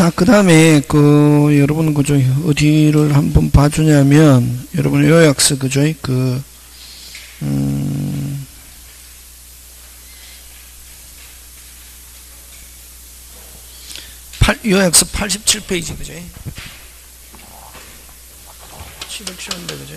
자, 그 다음에, 여러분, 그죠? 어디를 한번 봐주냐면, 여러분, 요약서, 그죠? 요약서 87페이지, 그죠? 취득 쉬운데, 그죠?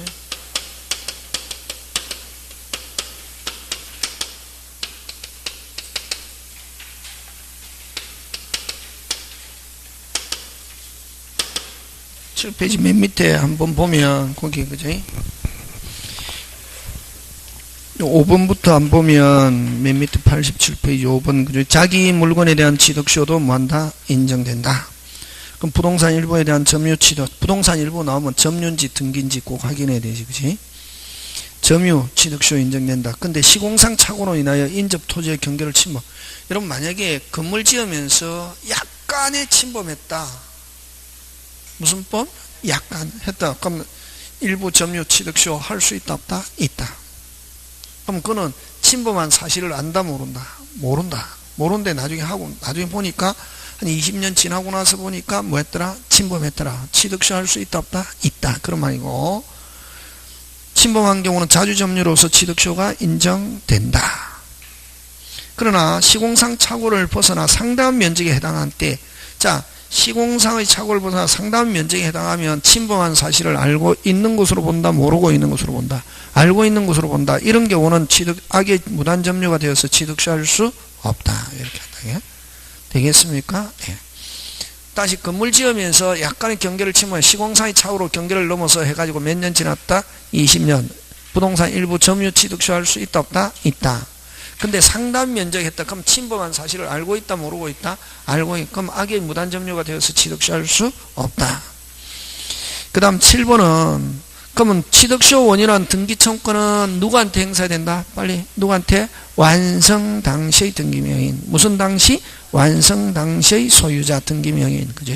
페이지 맨 밑에 한번 보면 거기 그죠? 5번부터 안 보면 맨 밑에 87페이지 5번 그죠? 자기 물건에 대한 취득쇼도 뭐한다? 인정된다. 그럼 부동산 일부에 대한 점유 취득, 부동산 일부 나오면 점유인지 등기인지 꼭 확인해야 되지, 그지? 점유 취득쇼 인정된다. 근데 시공상 착오로 인하여 인접 토지의 경계를 침범. 여러분 만약에 건물 지으면서 약간의 침범했다. 무슨 법? 약간 했다. 그럼 일부 점유 취득쇼 할 수 있다 없다? 있다. 그럼 그는 침범한 사실을 안다 모른다? 모른다. 모르는데 나중에 보니까 한 20년 지나고 나서 보니까 뭐 했더라? 침범했더라. 취득쇼 할 수 있다 없다? 있다. 그런 말이고, 침범한 경우는 자주점유로서 취득쇼가 인정된다. 그러나 시공상 착오를 벗어나 상당한 면적에 해당한 때, 자, 시공상의 착오를 벗어나 상당한 면적에 해당하면 침범한 사실을 알고 있는 것으로 본다, 모르고 있는 것으로 본다. 알고 있는 것으로 본다. 이런 경우는 악의 무단 점유가 되어서 취득쇼 할 수 없다. 이렇게 한다. 되겠습니까? 예. 다시 건물 지으면서 약간의 경계를 침범해 시공상의 착오로 경계를 넘어서 해가지고 몇 년 지났다? 20년. 부동산 일부 점유 취득쇼 할 수 있다 없다? 있다. 근데 상당 면적했다. 그럼 침범한 사실을 알고 있다, 모르고 있다? 알고 있다. 그럼 악의 무단 점유가 되어서 취득쇼 할 수 없다. 그 다음 7번은, 그러면 취득쇼 원인한 등기청구는 누구한테 행사된다? 빨리. 누구한테? 완성 당시의 등기명인. 무슨 당시? 완성 당시의 소유자 등기명인. 그죠?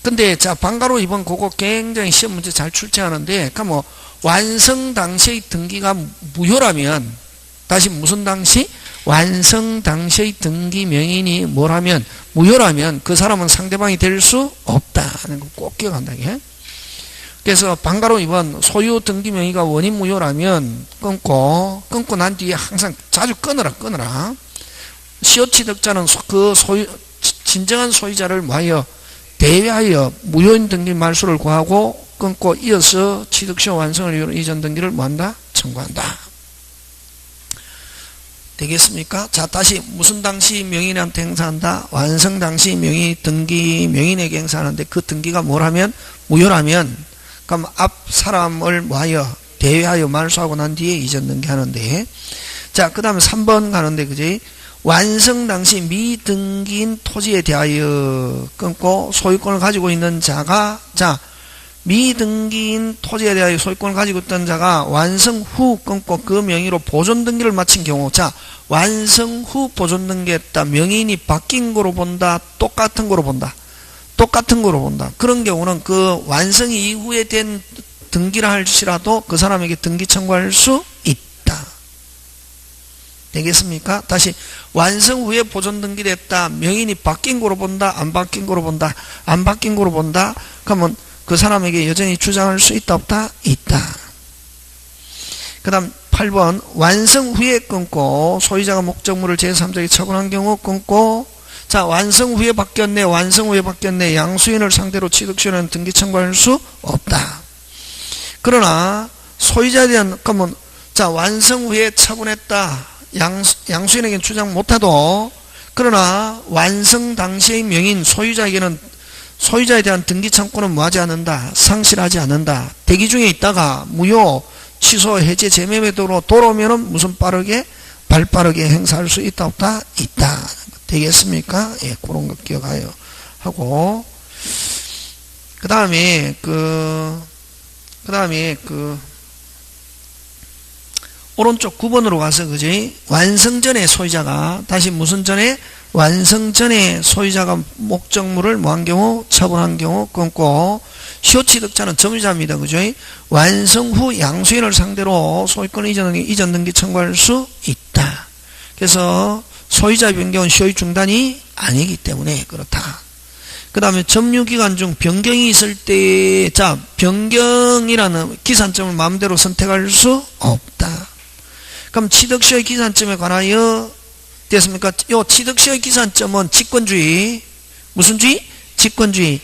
근데, 자, 방가로 이번 그거 굉장히 시험 문제 잘 출제하는데, 그러니까 뭐, 완성 당시의 등기가 무효라면, 다시 무슨 당시? 완성 당시의 등기 명인이 뭐라면? 무효라면 그 사람은 상대방이 될 수 없다는 거 꼭 기억한다. 그래서 방가로 이번 소유 등기 명의가 원인 무효라면 끊고 난 뒤에 항상 자주 끊어라. 시효 취득자는 진정한 소유자를 뭐하여? 대외하여 무효인 등기 말소를 구하고 끊고 이어서 취득시효 완성을 이유로 이전 등기를 뭐한다? 청구한다. 되겠습니까? 자, 다시 무슨 당시 명인한테 행사한다? 완성 당시 명의 등기 명인에게 행사하는데 그 등기가 뭐라면? 무효라면 그럼 앞 사람을 뭐하여? 대회하여 말소하고 난 뒤에 이전 등기하는데, 자, 그 다음에 3번 가는데, 그지? 완성 당시 미등기인 토지에 대하여 끊고 소유권을 가지고 있는 자가, 자, 미등기인 토지에 대하여 소유권을 가지고 있던 자가 완성 후 끊고 그 명의로 보존등기를 마친 경우, 자, 완성 후 보존등기했다. 명의인이 바뀐 거로 본다. 똑같은 거로 본다. 그런 경우는 그 완성 이후에 된 등기를 할지라도 그 사람에게 등기 청구할 수 있다. 되겠습니까? 다시 완성 후에 보존등기를 했다. 명의인이 바뀐 거로 본다. 안 바뀐 거로 본다. 안 바뀐 거로 본다. 그러면 그 사람에게 여전히 주장할 수 있다 없다? 있다. 그 다음 8번 완성 후에 끊고 소유자가 목적물을 제3자에게 처분한 경우 끊고, 자, 완성 후에 바뀌었네 양수인을 상대로 취득시효는 등기 청구할 수 없다. 그러나 소유자에 대한, 그러면 자, 완성 후에 처분했다. 양수인에게는 주장 못하도, 그러나 완성 당시의 명인 소유자에 대한 등기 청구는 뭐하지 않는다? 상실하지 않는다. 대기 중에 있다가 무효, 취소, 해제, 재매매도로 돌아오면은 무슨 발빠르게 행사할 수 있다 없다? 있다. 되겠습니까? 예, 그런 거 기억하여 하고, 그 다음에 오른쪽 9번으로 가서, 그지? 완성 전에 소유자가, 다시 무슨 전에? 완성 전에 소유자가 목적물을 뭐한 경우? 처분한 경우 끊고, 시효취득자는 점유자입니다. 그죠? 완성 후 양수인을 상대로 소유권 이전 등기 청구할 수 있다. 그래서 소유자 변경은 시효의 중단이 아니기 때문에 그렇다. 그 다음에 점유기간 중 변경이 있을 때, 자, 변경이라는 기산점을 마음대로 선택할 수 없다. 그럼 취득시효의 기산점에 관하여 됐습니까? 요 취득시효의 기산점은 직권주의. 무슨 주의? 직권주의.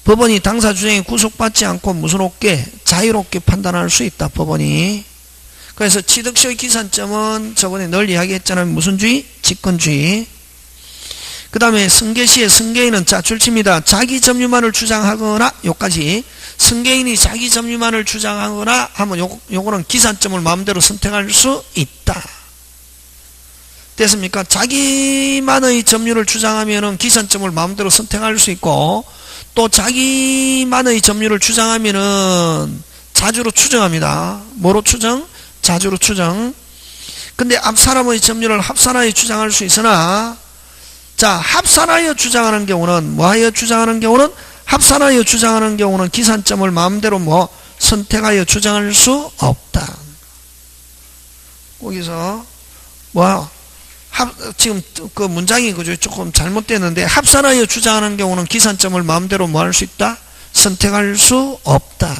법원이 당사 주장에 구속받지 않고 무슨 없게 자유롭게 판단할 수 있다. 법원이. 그래서 취득시효의 기산점은 저번에 늘 이야기했잖아요. 무슨 주의? 직권주의. 그 다음에 승계시의 승계인은 자 줄칩니다. 자기 점유만을 주장하거나 요까지 승계인이 자기 점유만을 주장하거나 하면 요거는 기산점을 마음대로 선택할 수 있다. 됐습니까? 자기만의 점유를 주장하면은 기산점을 마음대로 선택할 수 있고 또 자기만의 점유를 주장하면은 자주로 추정합니다. 뭐로 추정? 자주로 추정. 근데 앞사람의 점유를 합산하여 주장할 수 있으나 자, 합산하여 주장하는 경우는 뭐하여 주장하는 경우는 합산하여 주장하는 경우는 기산점을 마음대로 선택하여 주장할 수 없다. 거기서 지금 그 문장이 그죠 조금 잘못됐는데 합산하여 주장하는 경우는 기산점을 마음대로 할 수 있다? 선택할 수 없다.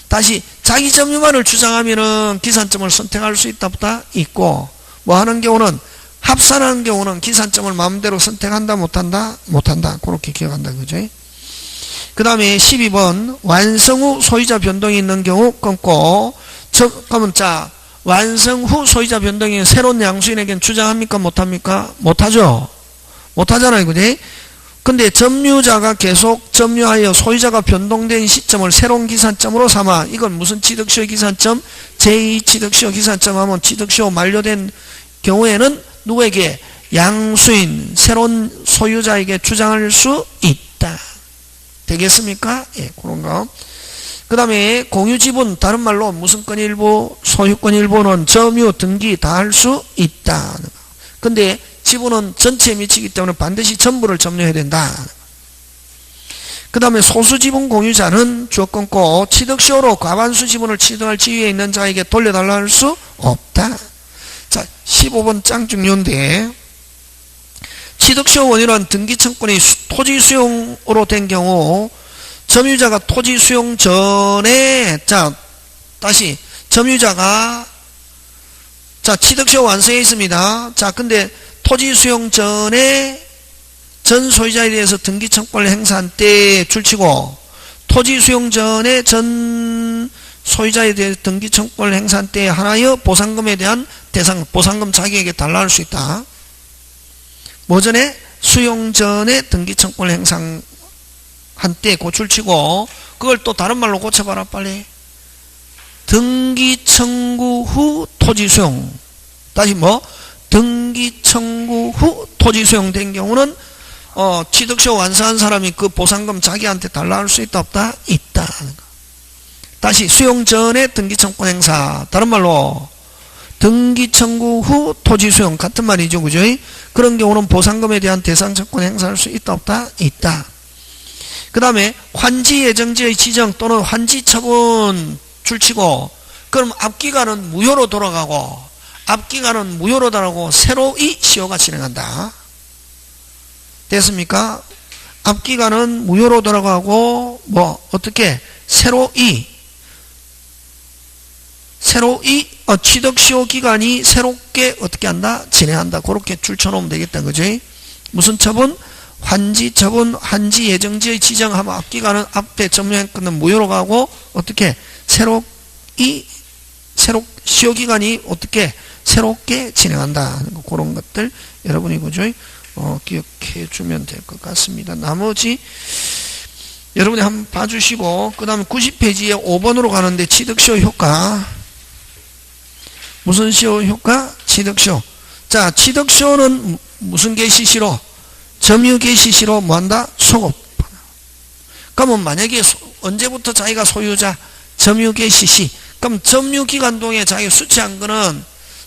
다시 자기 점유만을 주장하면은 기산점을 선택할 수 있다 없다? 있고 하는 경우는 합산하는 경우는 기산점을 마음대로 선택한다 못한다? 못한다. 그렇게 기억한다. 그죠? 그 다음에 12번 완성 후 소유자 변동이 있는 경우 끊고 그러면 자 완성 후 소유자 변동이 새로운 양수인에게는 주장합니까? 못합니까? 못하죠. 못하잖아요. 그죠? 근데 점유자가 계속 점유하여 소유자가 변동된 시점을 새로운 기산점으로 삼아 이건 무슨 취득시효 기산점? 제2 취득시효 기산점 하면 취득시효 만료된 경우에는 누구에게? 양수인 새로운 소유자에게 주장할 수 있다. 되겠습니까? 예, 그런 거. 그 다음에 공유지분 다른 말로 무슨권 일부 소유권 일부는 점유 등기 다 할 수 있다. 근데 지분은 전체에 미치기 때문에 반드시 전부를 점유해야 된다. 그 다음에 소수지분 공유자는 주어 끊고 취득시효로 과반수 지분을 취득할 지위에 있는 자에게 돌려달라 할 수 없다. 자, 15번 짱 중요한데 취득시효 원인은 등기청권이 토지 수용으로 된 경우 점유자가 토지 수용 전에 자 다시 점유자가 자 취득시효 완성해 있습니다. 자 근데 토지 수용 전에 전 소유자에 대해서 등기청권을 행사한 때 줄치고 토지 수용 전에 전 소유자에 대해 등기청권을 행사한 때 하나여 보상금에 대한 대상 보상금 자기에게 달라할 수 있다. 뭐 전에? 수용 전에 등기청권을 행사한 때 고출치고 그걸 또 다른 말로 고쳐봐라 빨리. 등기청구 후 토지 수용. 다시 등기청구 후 토지 수용된 경우는 취득시효 완성한 사람이 그 보상금 자기한테 달라할 수 있다 없다? 있다. 다시 수용 전에 등기청권 행사. 다른 말로 등기청구 후 토지 수용 같은 말이죠. 그죠? 그런 경우는 보상금에 대한 대상청권 행사할 수 있다 없다? 있다. 그 다음에 환지 예정지의 지정 또는 환지 처분 줄치고 그럼 앞기간은 무효로 돌아가고 앞기간은 무효로 돌아가고 새로이 시효가 진행한다. 됐습니까? 앞기간은 무효로 돌아가고 어떻게 새로이 취득시효 기간이 새롭게 어떻게 한다? 진행한다. 그렇게 줄쳐놓으면 되겠다. 그죠? 무슨 처분? 환지 처분, 환지 예정지의 지정하면 앞기간은 앞에 점유행권은 무효로 가고 어떻게? 시효 기간이 어떻게? 새롭게 진행한다. 그런 것들 여러분이 그죠? 기억해 주면 될 것 같습니다. 나머지 여러분이 한번 봐주시고 그 다음에 90페이지에 5번으로 가는데 취득시효 효과 무슨 시효 효과? 취득시효. 자, 취득시효는 무슨 개시시로? 점유 개시시로 뭐한다? 소급. 그러면 만약에 언제부터 자기가 소유자? 점유 개시시. 그럼 점유 기간 동에 자기가 수취한 거는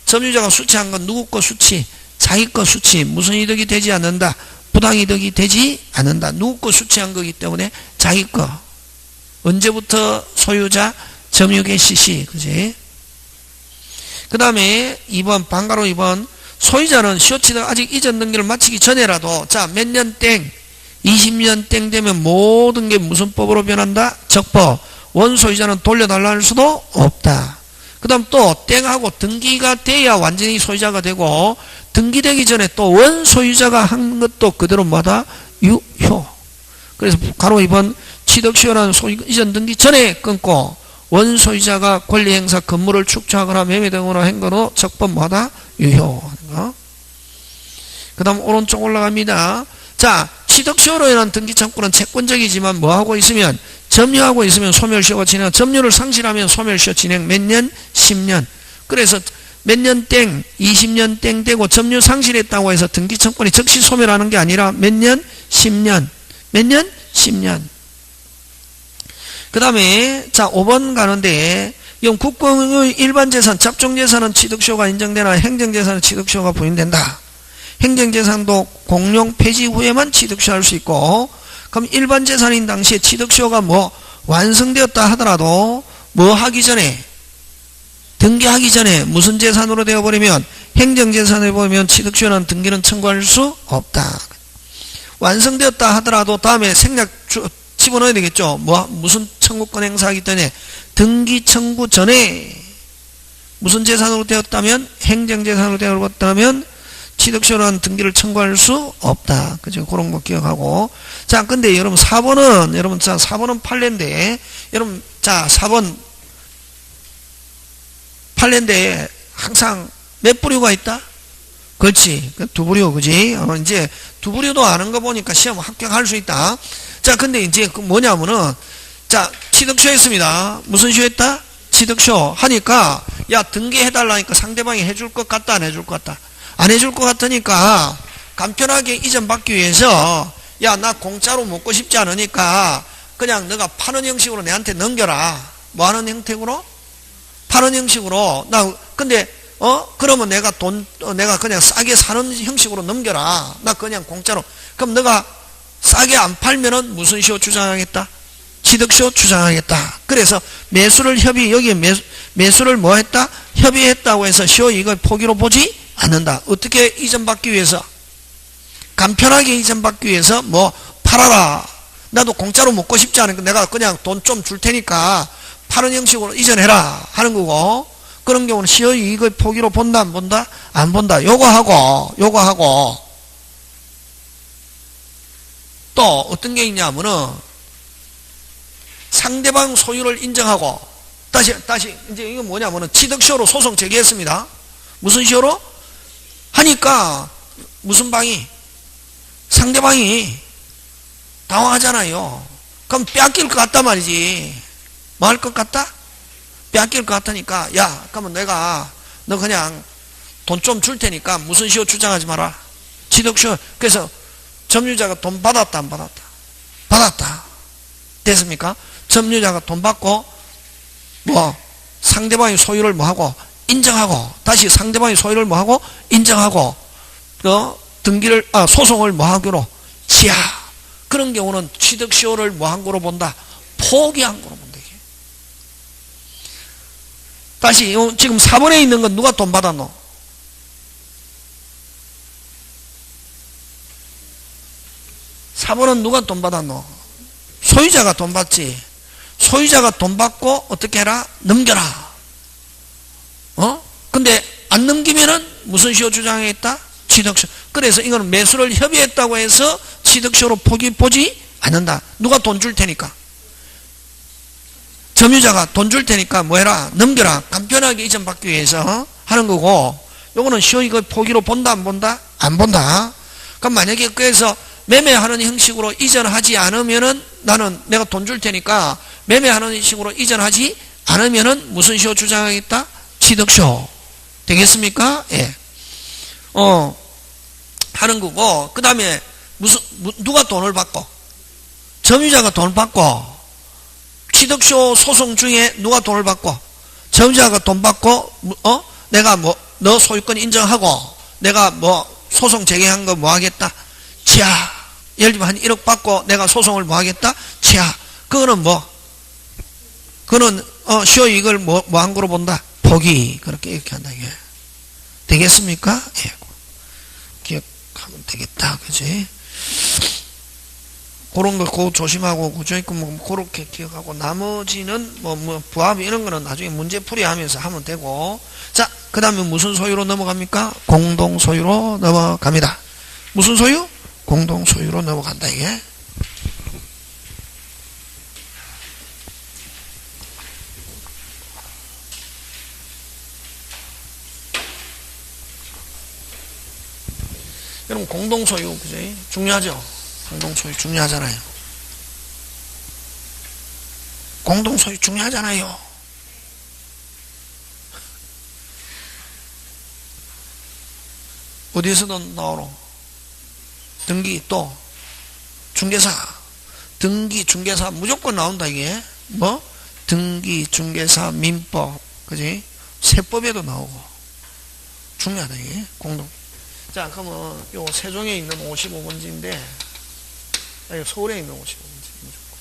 점유자가 수취한 건 누구 거 수취? 자기 거 수취. 무슨 이득이 되지 않는다? 부당이득이 되지 않는다. 누구 거 수취한 거기 때문에 자기 거. 언제부터 소유자? 점유 개시시. 그지? 그 다음에 2번 방가로 2번 소유자는 시효취득 아직 이전 등기를 마치기 전에라도 자 몇 년 땡 20년 땡 되면 모든 게 무슨 법으로 변한다? 적법. 원소유자는 돌려달라 할 수도 없다. 그 다음 또 땡하고 등기가 돼야 완전히 소유자가 되고, 등기되기 전에 또 원소유자가 한 것도 그대로 뭐다? 유효. 그래서 가로 2번 취득시효라는 소유 이전 등기 전에 끊고, 원소유자가 권리행사 건물을 축조하거나 매매 등으로 한 거로 적법 뭐다? 유효. 그 다음 오른쪽 올라갑니다. 자, 취득시효로 인한 등기청구는 채권적이지만 뭐하고 있으면, 점유하고 있으면 소멸시효가 진행, 점유를 상실하면 소멸시효 진행 몇 년? 10년. 그래서 몇 년 땡, 20년 땡 되고 점유 상실했다고 해서 등기청구권이 즉시 소멸하는 게 아니라 몇 년? 10년. 몇 년? 10년. 그 다음에 자 5번 가는데, 이건 국공의 일반재산, 잡종재산은 취득시효가 인정되나 행정재산은 취득시효가 부인된다. 행정재산도 공용 폐지 후에만 취득시효할 수 있고, 그럼 일반재산인 당시에 취득시효가 뭐 완성되었다 하더라도 뭐 하기 전에, 등기하기 전에 무슨 재산으로 되어버리면, 행정재산을 보면 취득시효는 등기는 청구할 수 없다. 완성되었다 하더라도 다음에 생략 집어넣어야 되겠죠. 무슨 청구권 행사하기 전에, 등기 청구 전에 무슨 재산으로 되었다면, 행정재산으로 되었다면 취득시효는 등기를 청구할 수 없다. 그죠? 그런 거 기억하고. 자, 근데 여러분 4번은, 여러분 자 4번은 판례인데, 여러분 자 4번 판례인데 항상 몇 부류가 있다? 그렇지. 두 부류, 그지? 이제 두 부류도 아는 거 보니까 시험 합격할 수 있다. 자, 근데 이제 그 뭐냐면은, 자, 취득시효 했습니다. 무슨 시효 했다? 취득시효 하니까, 야, 등기해달라니까 상대방이 해줄 것 같다, 안 해줄 것 같다? 안 해줄 것 같으니까 간편하게 이전받기 위해서, 야, 나 공짜로 먹고 싶지 않으니까 그냥 너가 파는 형식으로 내한테 넘겨라. 뭐 하는 형태로? 파는 형식으로. 근데 그러면 내가 내가 그냥 싸게 사는 형식으로 넘겨라. 나 그냥 공짜로. 그럼 너가 싸게 안 팔면은 무슨 시효 주장하겠다? 취득시효 주장하겠다. 그래서 매수를 여기에 매수를 뭐 했다? 협의했다고 해서 시효 이걸 포기로 보지 않는다. 어떻게 이전받기 위해서? 간편하게 이전받기 위해서 뭐 팔아라. 나도 공짜로 먹고 싶지 않으니까 내가 그냥 돈 좀 줄 테니까 파는 형식으로 이전해라 하는 거고, 그런 경우는 시효 이익을 포기로 본다, 안 본다? 안 본다. 요거 하고 또 어떤 게 있냐면은, 상대방 소유를 인정하고, 다시 이제 이거 뭐냐면은 취득시효로 소송 제기했습니다. 무슨 시효로? 하니까 무슨 방이? 상대방이 당황하잖아요. 그럼 빼앗길 것 같단 말이지. 뭐 할 것 같다? 빼앗길 것 같으니까, 야, 그러면 너 그냥 돈 좀 줄 테니까 무슨 시효 주장하지 마라. 취득시효. 그래서 점유자가 돈 받았다, 안 받았다? 받았다. 됐습니까? 점유자가 돈 받고 뭐 상대방의 소유를 뭐하고 인정하고, 다시 상대방의 소유를 뭐하고 인정하고, 등기를 소송을 뭐하기로 지하. 그런 경우는 취득시효를 뭐한 거로 본다? 포기한 거로 본다. 다시 지금 4번에 있는 건 누가 돈 받았노? (4번은) 누가 돈 받았노? 소유자가 돈 받지. 소유자가 돈 받고 어떻게 해라? 넘겨라. 근데 안 넘기면은 무슨 시효 주장했다? 취득시효. 그래서 이거는 매수를 협의했다고 해서 취득시효로 포기 보지 않는다. 누가 돈 줄 테니까. 점유자가 돈 줄 테니까 뭐 해라? 넘겨라. 간편하게 이전받기 위해서 하는 거고, 요거는 시효 이거 포기로 본다, 안 본다? 안 본다. 그럼 만약에 그래서 매매하는 형식으로 이전하지 않으면은, 나는 내가 돈 줄 테니까 매매하는 식으로 이전하지 않으면은 무슨 시효 주장하겠다? 취득시효. 되겠습니까? 예. 하는 거고, 그 다음에 누가 돈을 받고? 점유자가 돈을 받고, 취득시효 소송 중에 누가 돈을 받고? 점유자가 돈 받고, 내가 너 소유권 인정하고, 내가 소송 제기한 거 뭐 하겠다? 지하. 예를 들면 한 1억 받고 내가 소송을 뭐 하겠다? 지하. 그거는 시효 이익을 뭐 한 거로 본다? 포기. 그렇게 이렇게 한다, 이게. 되겠습니까? 예. 기억하면 되겠다. 그지? 그런 거 그거 조심하고 그죠? 그렇게 기억하고 나머지는 부합 이런 거는 나중에 문제풀이 하면서 하면 되고. 자, 그 다음에 무슨 소유로 넘어갑니까? 공동 소유로 넘어갑니다. 무슨 소유? 공동 소유로 넘어간다 이게. 여러분 공동 소유 그죠? 중요하죠? 공동 소유 중요하잖아요. 공동 소유 중요하잖아요. 어디에서도 나오노? 등기 또 중개사. 등기 중개사 무조건 나온다 이게. 뭐? 등기 중개사 민법 그지? 세법에도 나오고. 중요하다 이게 공동. 자, 그러면 요 세종에 있는 55번지인데 서울에 있는 55번지 무조건.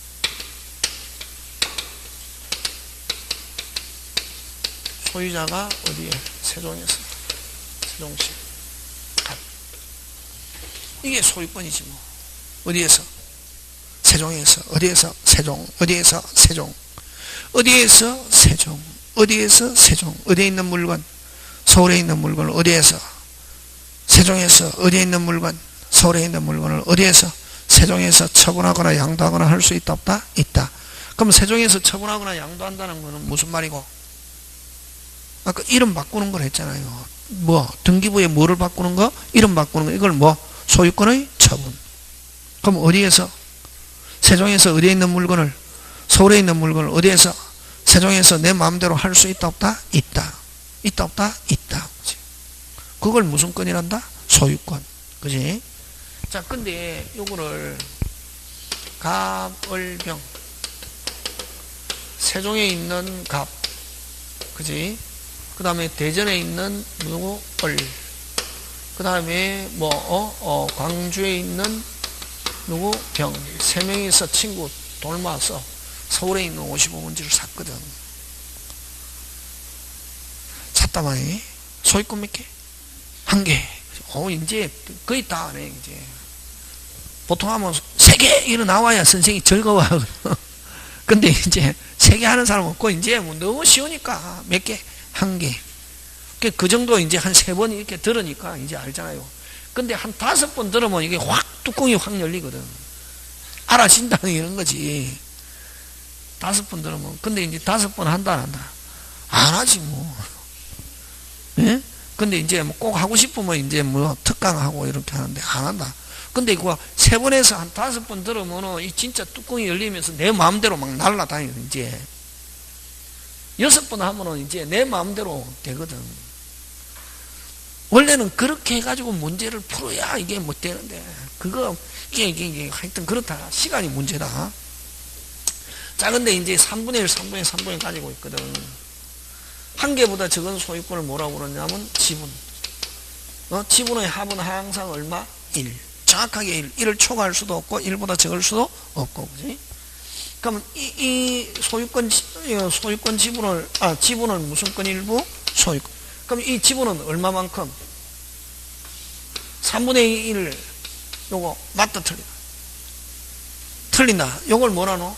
소유자가 어디에? 세종에서. 세종시. 이게 소유권이지 뭐. 어디에서? 세종에서. 어디에서? 세종. 어디에서? 세종. 어디에서? 세종. 어디에서? 세종. 어디에 있는 물건? 서울에 있는 물건을 어디에서? 세종에서. 어디에 있는 물건? 서울에 있는 물건을 어디에서? 세종에서 처분하거나 양도하거나 할 수 있다 없다? 있다. 그럼 세종에서 처분하거나 양도한다는 거는 무슨 말이고? 아까 이름 바꾸는 걸 했잖아요. 뭐 등기부에 뭐를 바꾸는 거? 이름 바꾸는 거. 이걸 뭐? 소유권의 처분. 그럼 어디에서? 세종에서 어디에 있는 물건을? 서울에 있는 물건을 어디에서? 세종에서 내 마음대로 할 수 있다 없다? 있다. 있다 없다? 있다. 그치? 그걸 무슨 건이란다? 소유권. 그지? 자, 근데 요거를 갑을병 세종에 있는 갑 그지? 그 다음에 대전에 있는 누구? 을. 그 다음에 광주에 있는 누구? 병. 세 명이서 친구 돈을 모아서 서울에 있는 55번지를 샀거든. 샀다 말이. 소유권 몇 개? 한 개. 이제 거의 다 하네, 이제. 보통 하면 3개 이러 나와야 선생이 즐거워하거든. 근데 이제 3개 하는 사람 없고, 이제 뭐 너무 쉬우니까 몇 개? 한 개. 그 정도 이제 한 3번 이렇게 들으니까 이제 알잖아요. 근데 한 5번 들으면 이게 뚜껑이 확 열리거든. 알아진다는 이런 거지. 5번 들으면. 근데 이제 5번 한다, 안 한다? 안 하지, 뭐. 예? 근데 이제 뭐 꼭 하고 싶으면 이제 뭐 특강하고 이렇게 하는데 안 한다. 근데 이거 3번에서 한 5번 들으면은 이 진짜 뚜껑이 열리면서 내 마음대로 막 날아다니는 이제. 6번 하면은 이제 내 마음대로 되거든. 원래는 그렇게 해가지고 문제를 풀어야 이게 못 되는데, 이게 하여튼 그렇다. 시간이 문제다. 자, 근데 이제 3분의 1, 3분의 1, 3분의 1 가지고 있거든. 한 개보다 적은 소유권을 뭐라고 그러냐면 지분. 지분의 합은 항상 얼마? 1. 정확하게 1. 1을 초과할 수도 없고 1보다 적을 수도 없고, 그지? 그러면 이 소유권 지분을 무슨 권 일부? 소유권. 그럼 이 지분은 얼마만큼? 3분의 1 요거 맞다 틀리다? 틀린다. 요걸 뭐라노?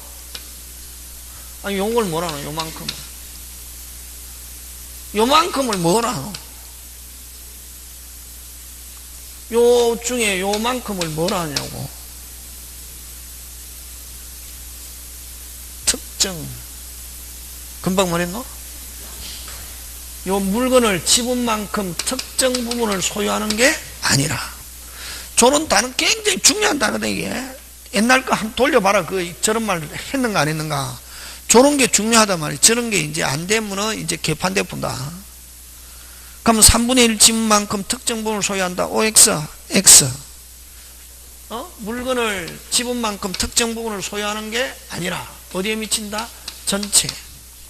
아니 요걸 뭐라노? 요만큼을 뭐라노? 요 중에 요만큼을 뭐라 하냐고? 특정. 금방 말했노? 요 물건을 지분만큼 특정 부분을 소유하는 게 아니라. 저런 단어 굉장히 중요한 단어다 이게. 옛날 거 한번 돌려봐라. 저런 말 했는가 안 했는가. 저런 게 중요하단 말이야. 저런 게 이제 안 되면은 이제 개판돼 본다. 그러면 3분의 1 지분만큼 특정 부분을 소유한다. OX, X. 물건을 지분만큼 특정 부분을 소유하는 게 아니라 어디에 미친다? 전체.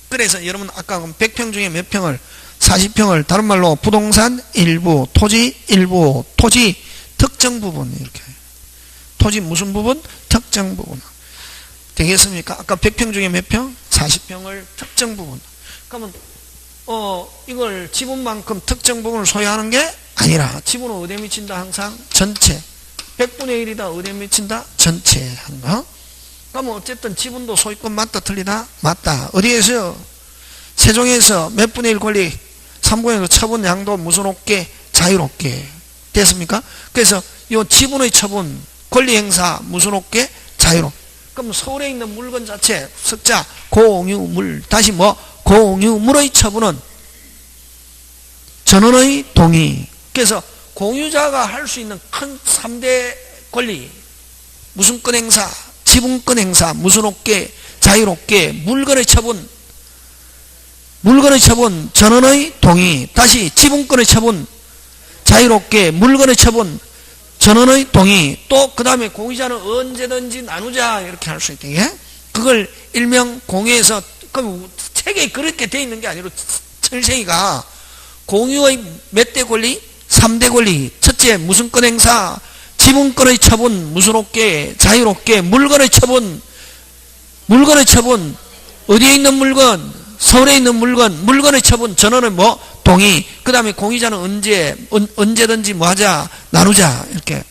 그래서 여러분 아까 100평 중에 몇 평을? 40평을 다른 말로 부동산 일부, 토지 일부, 토지 특정 부분 이렇게. 토지 무슨 부분? 특정 부분. 되겠습니까? 아까 100평 중에 몇 평? 40평을 특정 부분. 그러면 이걸 지분만큼 특정 부분을 소유하는 게 아니라 지분은 어디에 미친다? 항상 전체. 100분의 1이 다 어디에 미친다? 전체 하는 거. 그러면 어쨌든 지분도 소유권 맞다 틀리다? 맞다. 어디에서요? 세종에서 몇 분의 1 권리? 3분의 1 처분 양도 무슨롭게 자유롭게 됐습니까? 그래서 이 지분의 처분 권리 행사 무슨롭게 자유롭게. 그럼 서울에 있는 물건 자체 석자 공유물 다시 뭐 공유물의 처분은 전원의 동의. 그래서 공유자가 할 수 있는 큰 3대 권리 무슨 권 행사 지분권 행사 무슨롭게 자유롭게 물건의 처분 전원의 동의 다시 지분권의 처분 자유롭게 물건의 처분 전원의 동의 또 그 다음에 공유자는 언제든지 나누자 이렇게 할 수 있다. 예? 그걸 일명 공유에서 그럼 책에 그렇게 돼 있는 게 아니라 철생이가 공유의 몇 대 권리? 3대 권리. 첫째 무슨 권 행사 지분권의 처분 무슨롭게 자유롭게 물건의 처분 어디에 있는 물건 서울에 있는 물건의 처분 전원은 뭐 동의. 그 다음에 공유자는 언제든지 뭐 하자 나누자 이렇게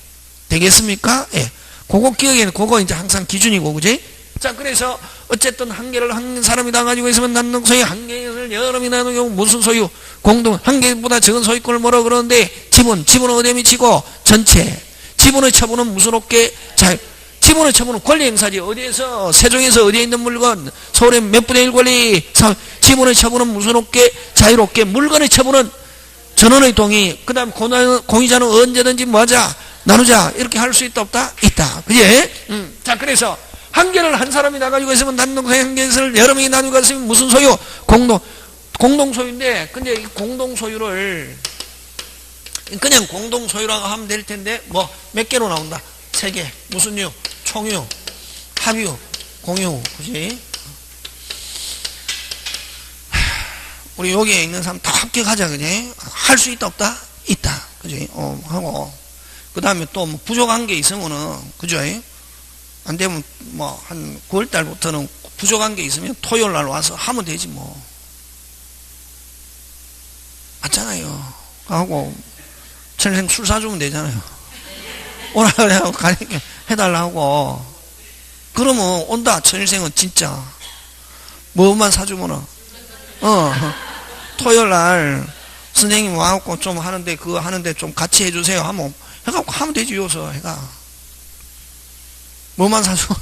되겠습니까? 예. 그거 기억에는 그거 이제 항상 기준이고 그지? 자 그래서 어쨌든 한 개를 한 사람이 다 가지고 있으면 나누는 소유 한 개를 여러분이 나누는 경우 무슨 소유 공동 한 개보다 적은 소유권을 뭐라 그러는데 지분은 어디에 미치고 전체 지분의 처분은 무슨롭게 지분의 처분은 권리 행사지. 어디에서 세종에서 어디에 있는 물건 서울에 몇 분의 1 권리 지분의 처분은 무슨롭게 자유롭게 물건의 처분은 전원의 동의. 그 다음 공유자는 언제든지 뭐하자 나누자 이렇게 할 수 있다 없다? 있다. 그지? 자 그래서 한 개를 한 사람이 나가지고 있으면 나누는 소유 한 개를 여러 명이 나누고 있으면 무슨 소유? 공동 소유인데 근데 이 공동 소유를 그냥 공동 소유라고 하면 될 텐데 뭐 몇 개로 나온다? 3개. 무슨 유? 총유, 합유, 공유. 그지? 우리 여기에 있는 사람 다 합격하자. 그지? 할 수 있다 없다? 있다. 그지? 하고 그 다음에 또 뭐 부족한 게 있으면은 그죠? 안 되면 뭐 한 9월 달부터는 부족한 게 있으면 토요일 날 와서 하면 되지 뭐. 맞잖아요. 하고 천생 술 사주면 되잖아요. 오라 그래 가니까 해달라고. 그러면 온다. 천일생은 진짜 뭐만 사주면은 토요일 날 선생님 와갖고 좀 하는데 그거 하는데 좀 같이 해주세요 하면 해갖고 하면 되지. 요서 해가 뭐만 사주면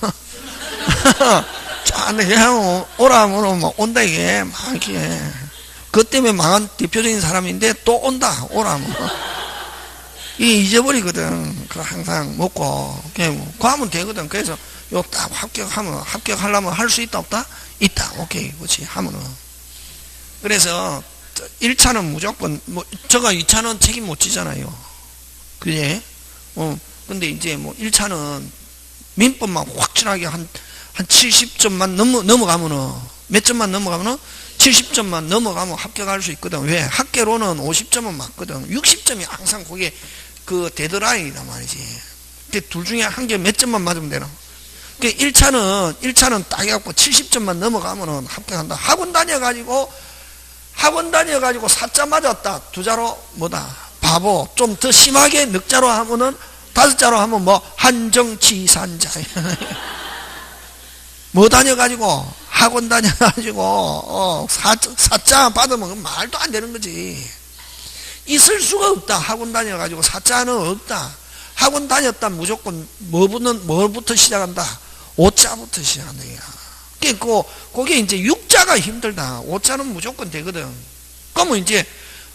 자 그냥 오라 하면 뭐 온다. 이게 막 이렇게 그것 때문에 망한 대표적인 사람인데 또 온다. 오라 하면 이 잊어버리거든. 그 항상 먹고 그냥 하면 되거든. 그래서 요 딱 합격하려면 할 수 있다 없다? 있다. 오케이. 그렇지. 하면은. 그래서 1차는 무조건 뭐 저가 2차는 책임 못 지잖아요. 그지? 근데 이제 뭐 1차는 민법만 확실하게 한 70점만 넘어가면은 몇 점만 넘어가면은 70점만 넘어가면 합격할 수 있거든. 왜? 학계로는 50점은 맞거든. 60점이 항상 그게 그 데드라인이란 말이지. 근데 둘 중에 한 개 몇 점만 맞으면 되나? 그 1차는 딱 해갖고 70점만 넘어가면은 합격한다. 학원 다녀가지고 4자 맞았다. 2자로 뭐다? 바보. 좀 더 심하게 넉자로 하면은 5자로 하면 뭐 한정치산자. 뭐 다녀가지고 학원 다녀가지고 4자 받으면 말도 안 되는 거지. 있을 수가 없다. 학원 다녀가지고 4자는 없다. 학원 다녔다면 무조건 뭐부터 시작한다? 5자부터 시작한다. 그게 이제 6자가 힘들다. 5자는 무조건 되거든. 그러면 이제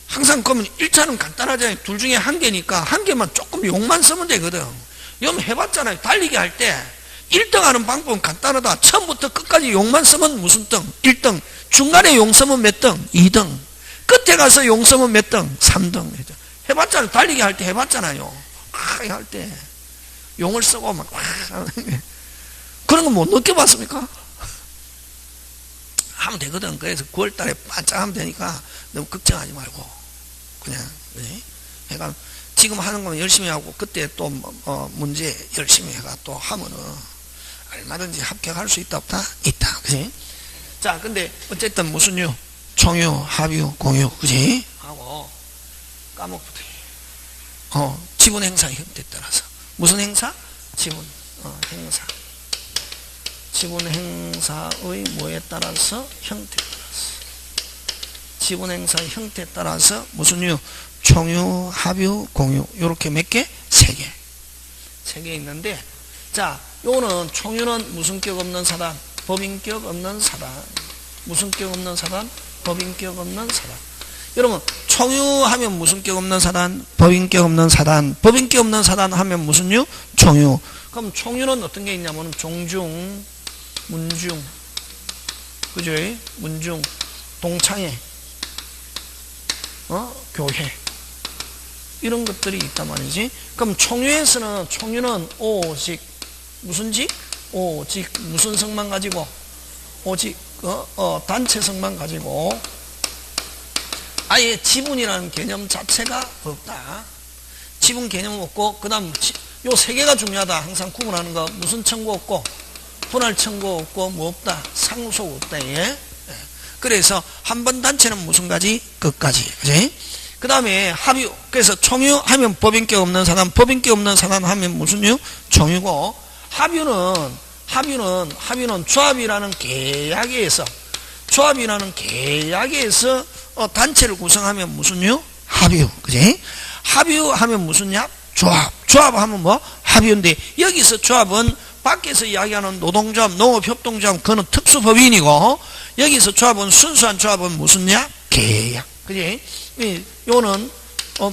항상 그러면 1차는 간단하잖아요. 둘 중에 한 개니까 한 개만 조금 용만 쓰면 되거든. 여러분 해봤잖아요. 달리기 할 때 1등 하는 방법은 간단하다. 처음부터 끝까지 용만 쓰면 무슨 등? 1등. 중간에 용 쓰면 몇 등? 2등. 끝에 가서 용 쓰면 몇 등? 3등. 해봤잖아요. 달리기 할 때 해봤잖아요. 할 때 용을 쓰고 막 그런 거 못 느껴봤습니까? 하면 되거든. 그래서 9월 달에 반짝 하면 되니까 너무 걱정하지 말고 그냥 해가 지금 하는 거는 열심히 하고 그때 또 문제 열심히 해가 또 하면은 얼마든지 합격할 수 있다 없다? 있다. 그지? 자 근데 어쨌든 무슨 유? 총유, 합유, 공유. 그지? 하고 까먹부터 지분 행사 형태에 따라서 무슨 행사? 지분 행사. 지분 행사의 뭐에 따라서? 형태에 따라서. 지분 행사의 형태에 따라서 무슨 유? 총유, 합유, 공유. 요렇게 몇 개? 3개. 3개 있는데, 자, 요거는 총유는 무슨격 없는 사단, 법인격 없는 사단. 무슨격 없는 사단, 법인격 없는 사단. 여러분, 총유하면 무슨격 없는 사단, 법인격 없는 사단. 법인격 없는 사단 하면 무슨 유? 총유. 그럼 총유는 어떤 게 있냐면 종중, 문중, 그죠? 문중, 동창회, 교회. 이런 것들이 있단 말이지. 그럼 총유에서는, 총유는 오직, 무슨 직? 오직, 무슨 성만 가지고? 오직, 단체성만 가지고, 아예 지분이라는 개념 자체가 없다. 지분 개념 없고, 그 다음, 요 3개가 중요하다. 항상 구분하는 거. 무슨 청구 없고, 분할 청구 없고, 뭐 없다. 상속 없다. 예? 그래서, 한 번 단체는 무슨 가지? 끝까지. 그지? 그 다음에 합유. 그래서 총유 하면 법인격 없는 사단, 법인격 없는 사단 하면 무슨 유? 총유고, 합유는 조합이라는 계약에서, 단체를 구성하면 무슨 유? 합유. 그지? 합유하면 무슨 야? 조합. 조합하면 뭐? 합유인데, 여기서 조합은 밖에서 이야기하는 노동조합, 농업협동조합, 그거는 특수법인이고, 여기서 조합은, 순수한 조합은 무슨 야? 계약. 그지? 요는,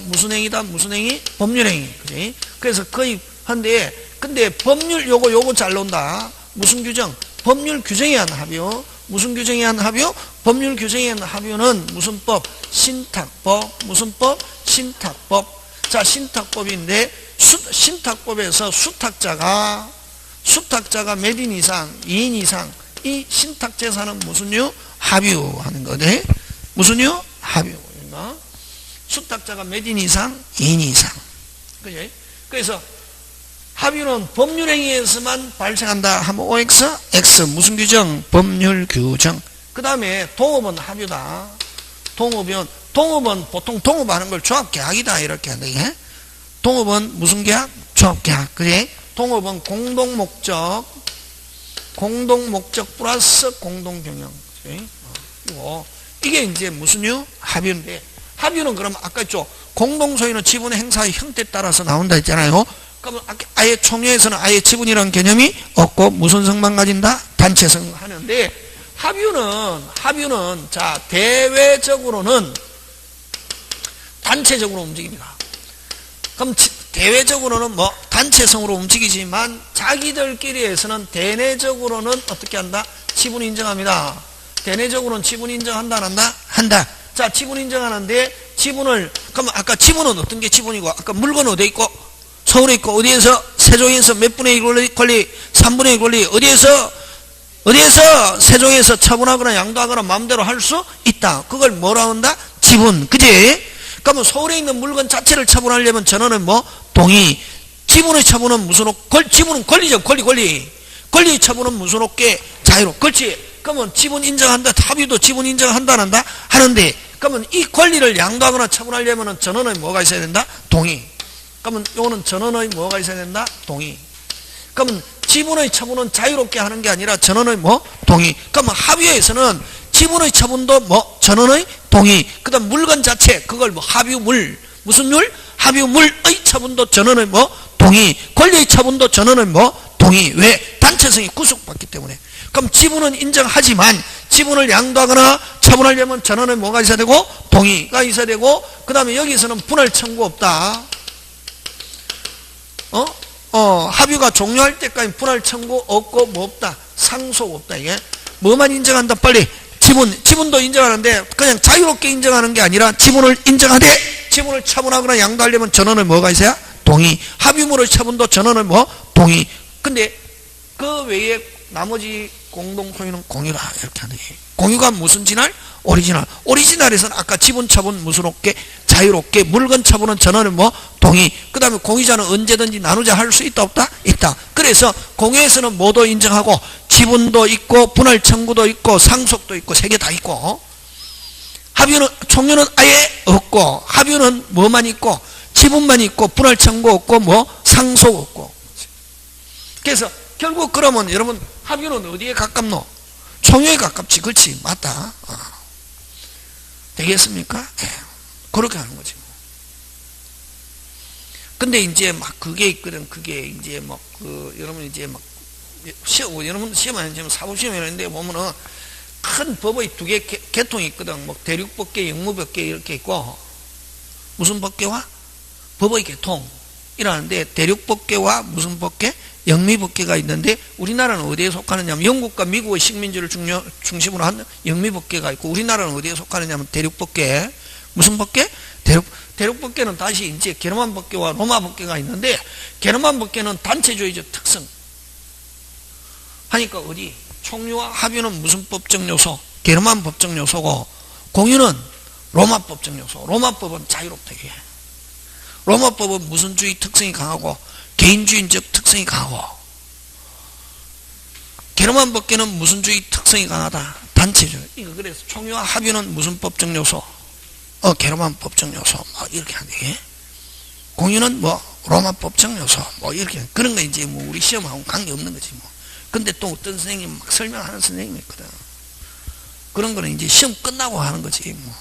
무슨 행위다? 무슨 행위? 법률행위. 그지? 그래서 거의 한데, 근데 법률, 요거 잘 논다. 무슨 규정? 법률 규정에 의한 합유. 무슨 규정에 의한 합유? 법률 규정에 의한 합유는 무슨 법? 신탁법. 무슨 법? 신탁법. 자, 신탁법인데, 신탁법에서 수탁자가 몇 인 이상, 2인 이상, 이 신탁재산은 무슨 유? 합유하는 거네. 무슨 유? 합유. 수탁자가 몇 인 이상? 2인 이상. 그지? 그래서, 합유는 법률행위에서만 발생한다 하면 OX, X. 무슨 규정? 법률 규정. 그 다음에 동업은 합유다. 동업은 보통 동업하는 걸 조합계약이다. 이렇게 하는데, 동업은 무슨 계약? 조합계약. 그래? 동업은 공동목적 플러스 공동경영. 이게 이제 무슨 유? 합유인데, 합유는 그럼 아까 했죠. 공동소유는 지분 행사의 형태에 따라서 나온다 했잖아요. 그러면 아예 총유에서는 아예 지분이라는 개념이 없고 무슨 성만 가진다? 단체성 하는데, 합유는 자, 대외적으로는 단체적으로 움직입니다. 그럼 대외적으로는 뭐 단체성으로 움직이지만 자기들끼리에서는 대내적으로는 어떻게 한다? 지분 인정합니다. 대내적으로는 지분 인정한다, 안 한다? 한다. 자, 지분 인정하는데, 그럼 아까 지분은 어떤 게 지분이고, 아까 물건 어디에 있고, 서울에 있고, 어디에서, 세종에서 몇 분의 1 권리, 3분의 1 권리, 어디에서 세종에서 처분하거나 양도하거나 마음대로 할 수 있다. 그걸 뭐라 한다? 지분. 그지? 그러면 서울에 있는 물건 자체를 처분하려면 전원은 뭐? 동의. 지분의 처분은 무슨 지분은 권리죠. 권리 처분은 무슨 없게? 자유로. 그렇지? 그러면 지분 인정한다. 합의도 지분 인정한다, 안 한다? 하는데, 그러면 이 권리를 양도하거나 처분하려면 전원의 뭐가 있어야 된다? 동의. 그러면 요거는 전원의 뭐가 있어야 된다? 동의. 그러면 지분의 처분은 자유롭게 하는 게 아니라 전원의 뭐? 동의. 그러면 합의에서는 지분의 처분도 뭐? 전원의 동의. 그 다음 물건 자체, 그걸 뭐? 합유물. 무슨 물? 합유물의 처분도 전원의 뭐? 동의. 권리의 처분도 전원의 뭐? 동의. 왜? 단체성이 구속받기 때문에. 그럼 지분은 인정하지만 지분을 양도하거나 처분하려면 전원의 뭐가 있어야 되고? 동의가 있어야 되고, 그 다음에 여기서는 분할 청구 없다. 합유가 종료할 때까지 분할 청구 없고 뭐 없다? 상속 없다. 이게 뭐만 인정한다? 빨리. 지분도 인정하는데 그냥 자유롭게 인정하는 게 아니라 지분을 인정하되 지분을 처분하거나 양도하려면 전원을 뭐가 있어야? 동의. 합유물의 처분도 전원을 뭐? 동의. 근데 그 외에 나머지 공동소유는 공유라 이렇게 하는 거예요. 공유가 무슨 진할? 오리지널. 오리지널에서는 아까 지분 처분 무슨 없게? 자유롭게. 물건 처분은 전원은 뭐? 동의. 그 다음에 공유자는 언제든지 나누자 할 수 있다 없다? 있다. 그래서 공유에서는 뭐도 인정하고 지분도 있고 분할 청구도 있고 상속도 있고 세 개 다 있고, 총유는 아예 없고, 합유는 뭐만 있고 지분만 있고 분할 청구 없고 뭐 상속 없고. 그래서 결국 그러면 여러분 합유는 어디에 가깝노? 총유에 가깝지. 그렇지, 맞다. 되겠습니까? 그렇게 하는 거지. 근데 이제 막 그게 있거든. 그게 이제 막 여러분 이제 막 여러분 시험 안 하시면 사법시험 이런데 보면은 큰 법의 두 개 계통이 있거든. 뭐 대륙법계, 영무법계 이렇게 있고, 무슨 법계와 법의 계통이라는데 대륙법계와 무슨 법계? 영미법계가 있는데 우리나라는 어디에 속하느냐면 영국과 미국의 식민지를 중심으로 한 영미법계가 있고, 우리나라는 어디에 속하느냐면 대륙법계. 무슨 법계? 대륙법계는 다시 이제 게르만 법계와 로마 법계가 있는데, 게르만 법계는 단체주의적 특성 하니까 어디? 총유와 합유는 무슨 법적 요소? 게르만 법적 요소고, 공유는 로마 법적 요소. 로마법은 자유롭다게. 로마법은 무슨 주의 특성이 강하고 개인주의적 특성이 강하고, 게르만 법계는 무슨 주의 특성이 강하다? 단체주의. 이거 그래서 총유와 합유는 무슨 법적 요소? 게르만 법적 요소. 뭐 이렇게 하네. 공유는 뭐 로마 법적 요소. 뭐 이렇게. 그런 거 이제 뭐 우리 시험하고 관계 없는 거지 뭐. 근데 또 어떤 선생님이 막 설명하는 선생님이 있거든. 그런 거는 이제 시험 끝나고 하는 거지 뭐.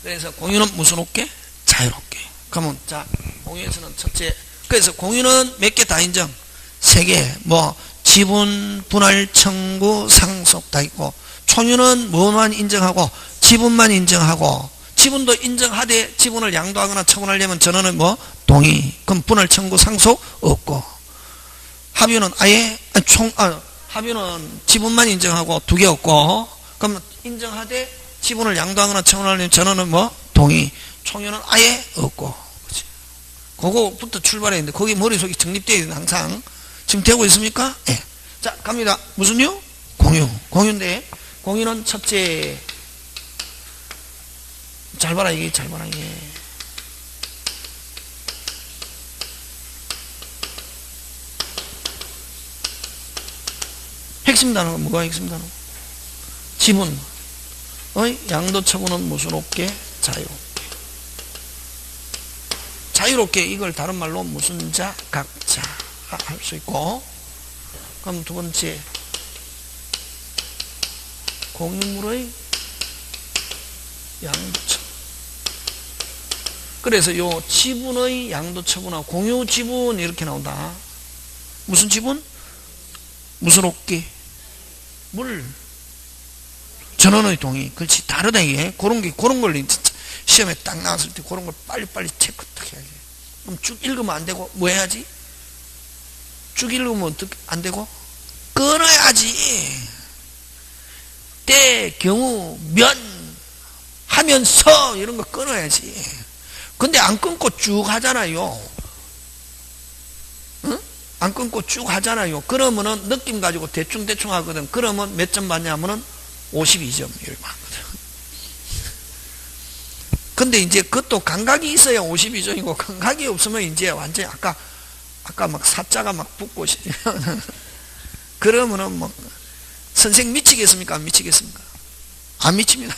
그래서 공유는 무슨 업계? 자유롭게. 그러면 자, 공유에서는 첫째, 그래서 공유는 몇 개 다 인정? 3개. 뭐 지분, 분할, 청구, 상속 다 있고, 총유는 뭐만 인정하고? 지분만 인정하고, 지분도 인정하되 지분을 양도하거나 처분하려면 전원은 뭐? 동의. 그럼 분할, 청구, 상속 없고, 합유는 아예 합유는 지분만 인정하고 2개 없고, 그럼 인정하되 지분을 양도하거나 처분하려면 전원은 뭐? 동의. 총유는 아예 없고. 그치? 그거부터 출발했는데 거기 머릿속이 정립되어 있는 항상. 지금 되고 있습니까? 예. 네. 자, 갑니다. 무슨 유? 공유. 공유인데, 공유는 첫째, 잘 봐라 이게, 잘 봐라 이게. 핵심 단어가 뭐가 핵심 단어? 지분의 양도 처분은 무슨 업계? 자유롭게. 자유롭게, 이걸 다른 말로 무슨 자? 각자 할 수 있고. 그럼 두 번째, 공유물의 양도처분. 그래서 요 지분의 양도처분하고 공유 지분 이렇게 나온다. 무슨 지분? 무슨 업계? 물. 전원의 동의. 그렇지, 다르다 이게. 그런 걸 시험에 딱 나왔을 때 그런 걸 빨리빨리 체크 딱 해야지. 그럼 쭉 읽으면 안 되고 뭐 해야지? 쭉 읽으면 어떻게 안 되고? 끊어야지. 때, 경우, 면, 하면서 이런 거 끊어야지. 근데 안 끊고 쭉 하잖아요. 응? 안 끊고 쭉 하잖아요. 그러면은 느낌 가지고 대충 하거든. 그러면 몇 점 받냐면은 52점 이렇게 받거든. 근데 이제 그것도 감각이 있어야 52점이고, 감각이 없으면 이제 완전히 아까 막 사자가 막 붙고 그러면은 뭐 선생 미치겠습니까? 안 미치겠습니까? 안 미칩니다.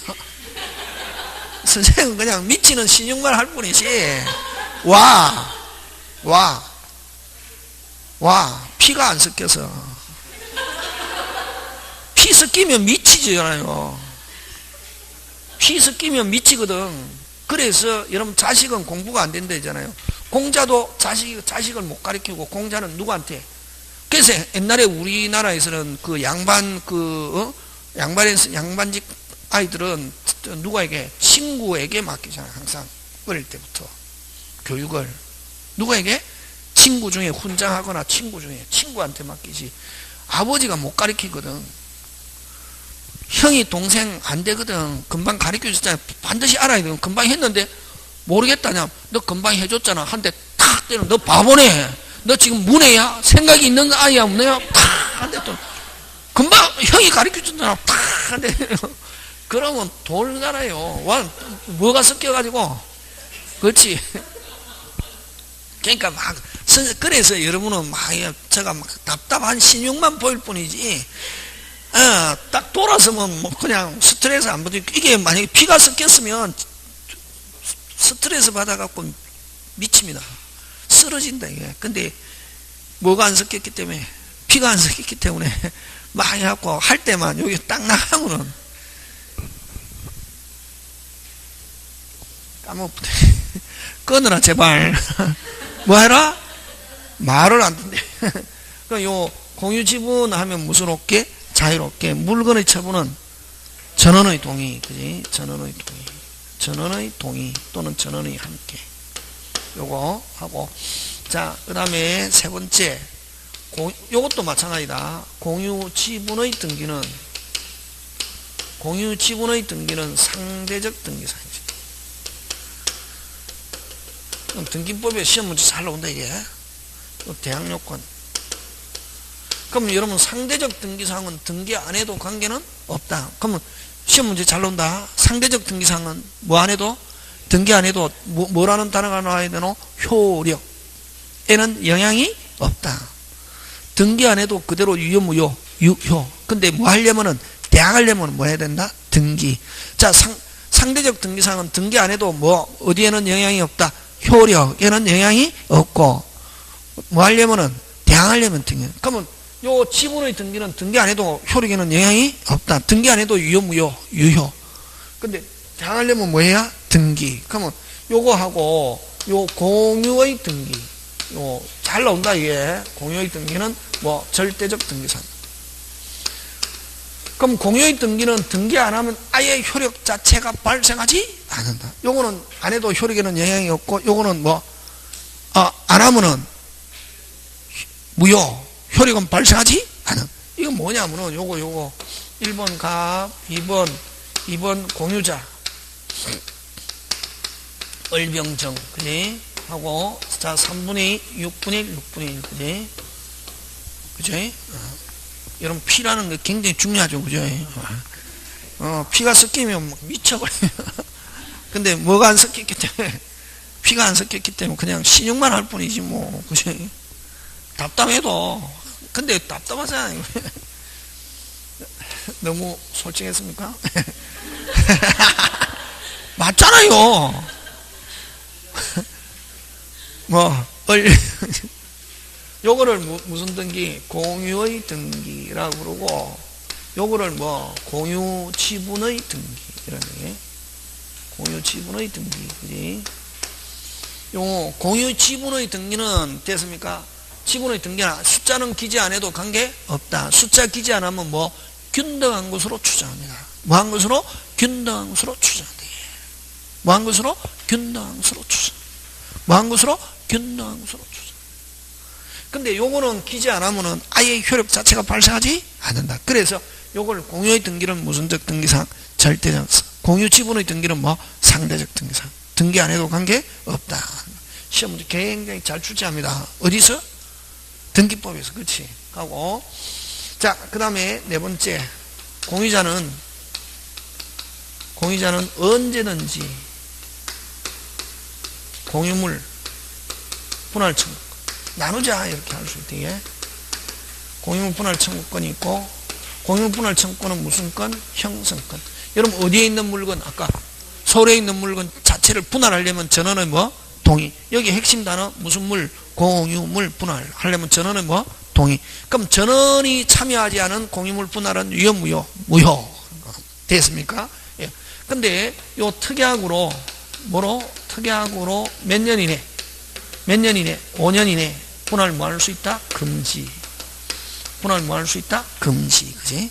선생은 그냥 미치는 신용만 할 뿐이지. 피가 안 섞여서. 피 섞이면 미치잖아요. 피 섞이면 미치거든. 그래서 여러분 자식은 공부가 안 된다 했잖아요. 공자도 자식을 못 가르치고, 공자는 누구한테? 그래서 옛날에 우리나라에서는 그 양반집 아이들은 누구에게? 친구에게 맡기잖아요. 항상 어릴 때부터 교육을 누구에게? 친구 중에 훈장하거나 친구 중에 친구한테 맡기지. 아버지가 못 가르치거든. 형이 동생 안 되거든. 금방 가르쳐줬잖아. 반드시 알아야 돼. 금방 했는데 모르겠다냐? 너 금방 해줬잖아. 한 대 탁 때려. 너 바보네. 너 지금 문해야? 생각이 있는 아이야 없네요? 탁 한 대 또 금방 형이 가르쳐줬잖아. 탁 한 대. 그러면 돌잖아요. 뭐가 섞여가지고. 그렇지. 그러니까 막 그래서 여러분은 막 제가 막 답답한 신용만 보일 뿐이지. 딱 돌아서면 뭐 그냥 스트레스 안 받고, 이게 만약에 피가 섞였으면 스트레스 받아갖고 미칩니다. 쓰러진다 이게. 근데 뭐가 안 섞였기 때문에, 피가 안 섞였기 때문에 막 해갖고 할 때만 여기 딱 나가면은 까먹었대. 끊으라 제발. 뭐 해라? 말을 안 듣네. 그러니까 요 공유지분 하면 무슨 없게? 자유롭게. 물건의 처분은 전원의 동의, 그지? 전원의 동의. 전원의 동의 또는 전원의 함께. 요거 하고. 자, 그 다음에 세 번째. 요것도 마찬가지다. 공유지분의 등기는 상대적 등기사입니다. 등기법에 시험 문제 잘 나온다 이게. 대항요건. 그럼 여러분 상대적 등기사항은 등기 안 해도 관계는 없다. 그러면 시험 문제 잘 나온다. 상대적 등기사항은 뭐 안 해도 등기 안 해도 뭐라는 단어가 나와야 되노? 효력에는 영향이 없다. 등기 안 해도 그대로 유효 무효 유효. 근데 뭐 하려면은 대항하려면 뭐 해야 된다? 등기. 자, 상대적 등기사항은 등기 안 해도 뭐 어디에는 영향이 없다. 효력에는 영향이 없고, 뭐 하려면은 대항하려면 등기. 그러면 요 지분의 등기는 등기 안 해도 효력에는 영향이 없다. 등기 안 해도 유효 무효 유효. 근데 대항하려면 뭐 해야? 등기. 그러면 요거 하고 요 공유의 등기, 요 잘 나온다 이게. 공유의 등기는 뭐 절대적 등기사. 그럼 공유의 등기는 등기 안 하면 아예 효력 자체가 발생하지 않는다. 요거는 안 해도 효력에는 영향이 없고, 요거는 뭐 안 하면은 무효, 효력은 발생하지 않은. 이건 뭐냐면은 요거 1번 갑, 2번 공유자 을병정, 그지? 하고, 자, 3분의 2, 6분의 1, 6분의 1, 그지? 그지? 여러분, 피라는 게 굉장히 중요하죠, 그죠? 피가 섞이면 미쳐버려요. 근데 뭐가 안 섞였기 때문에, 피가 안 섞였기 때문에 그냥 신용만 할 뿐이지, 뭐, 그죠? 답답해도. 근데 답답하잖아요. 너무 솔직했습니까? 맞잖아요. 요거를 무슨 등기? 공유의 등기라고 그러고, 요거를 공유 지분의 등기. 이런 게. 공유 지분의 등기. 그지? 요, 공유 지분의 등기는 됐습니까? 지분의 등기는 숫자는 기재 안 해도 관계 없다. 숫자 기재 안 하면 균등한 것으로 추정합니다. 뭐 한 것으로? 균등한 것으로 추정한다. 뭐 한 것으로? 균등한 것으로 추정. 뭐 한 것으로? 균등한 것으로 추정. 근데 요거는 기재 안 하면은 아예 효력 자체가 발생하지 않는다. 그래서 요걸 공유의 등기는 무슨적 등기상? 절대적. 공유 지분의 등기는 상대적 등기상. 등기 안 해도 관계 없다. 시험 문제 굉장히 잘 출제합니다. 어디서? 등기법에서. 그렇지? 하고. 자, 그 다음에 네 번째. 공유자는 언제든지 공유물 분할 청구 나누자 이렇게 할 수 있대. 공유물 분할 청구권이 있고, 공유물 분할 청구권은 무슨 건? 형성권. 여러분 어디에 있는 물건, 아까 서울에 있는 물건 자체를 분할하려면 전원의 동의. 여기 핵심 단어 무슨 물? 공유물 분할하려면 전원의 동의. 그럼 전원이 참여하지 않은 공유물 분할은 유효 무효? 무효. 됐습니까? 예. 근데 요 특약으로 특약으로 몇 년 이내? 5년 이내 분할 뭐 할 수 있다? 금지. 분할 뭐 할 수 있다? 금지. 그지?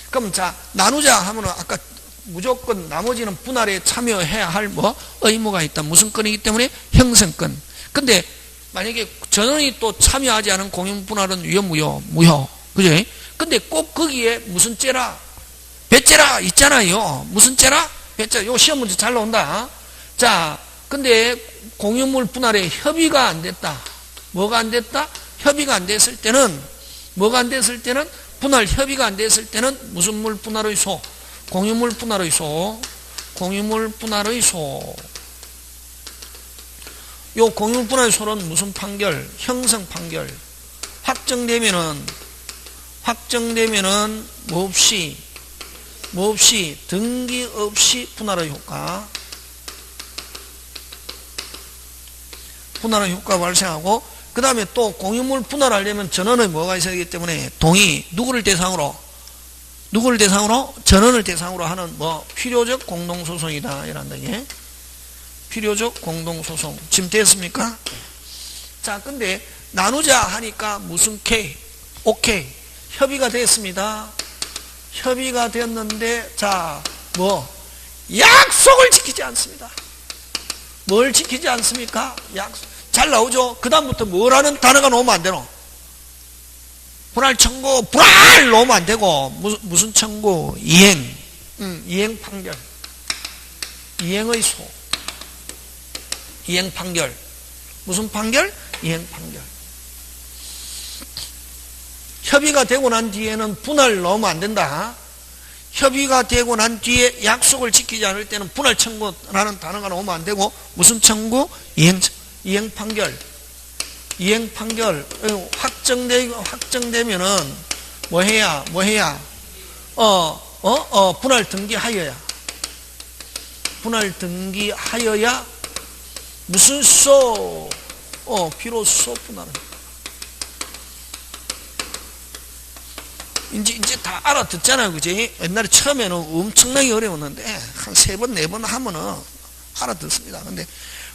그럼 자, 나누자 하면은 아까 무조건 나머지는 분할에 참여해야 할 의무가 있다. 무슨 건이기 때문에? 형성권. 근데 만약에 전원이 또 참여하지 않은 공유 분할은 유효 무효? 무효. 그죠? 근데 꼭 거기에 무슨 째라? 배째라 있잖아요. 무슨 째라? 배째라. 요 시험 문제 잘 나온다. 자, 근데 공유물 분할에 협의가 안 됐다. 뭐가 안 됐다? 협의가 안 됐을 때는, 뭐가 안 됐을 때는? 분할 협의가 안 됐을 때는 무슨 물 분할의 소? 공유물 분할의 소. 공유물 분할의 소. 요 공유물 분할의 소는 무슨 판결? 형성 판결. 확정되면은 뭐 없이 등기 없이 분할의 효과. 분할의 효과가 발생하고, 그 다음에 또 공유물 분할하려면 전원의 뭐가 있어야 되기 때문에 동의, 누구를 대상으로? 전원을 대상으로 하는 뭐 필요적 공동소송이다 이란다. 이게 필요적 공동소송. 지금 됐습니까? 자, 근데 나누자 하니까 무슨 K? 오케이. 협의가 됐습니다. 협의가 됐는데, 자, 뭐 약속을 지키지 않습니다. 뭘 지키지 않습니까? 약속. 잘 나오죠? 그 다음부터 뭐라는 단어가 나오면 안 되노? 분할 청구, 분할 나오면 안 되고, 무슨 청구? 이행. 이행 판결. 이행의 소. 이행 판결. 무슨 판결? 이행 판결. 협의가 되고 난 뒤에는 분할 넣으면 안 된다. 협의가 되고 난 뒤에 약속을 지키지 않을 때는 분할 청구라는 단어가 나오면 안 되고, 무슨 청구? 이행 판결. 이행 판결. 확정되면은 뭐 해야? 분할 등기하여야. 분할 등기하여야 무슨 소? 비로소 분할은. 이제 다 알아듣잖아요. 그지? 옛날에 처음에는 엄청나게 어려웠는데, 한 3번, 4번 하면은 알아듣습니다. 근데,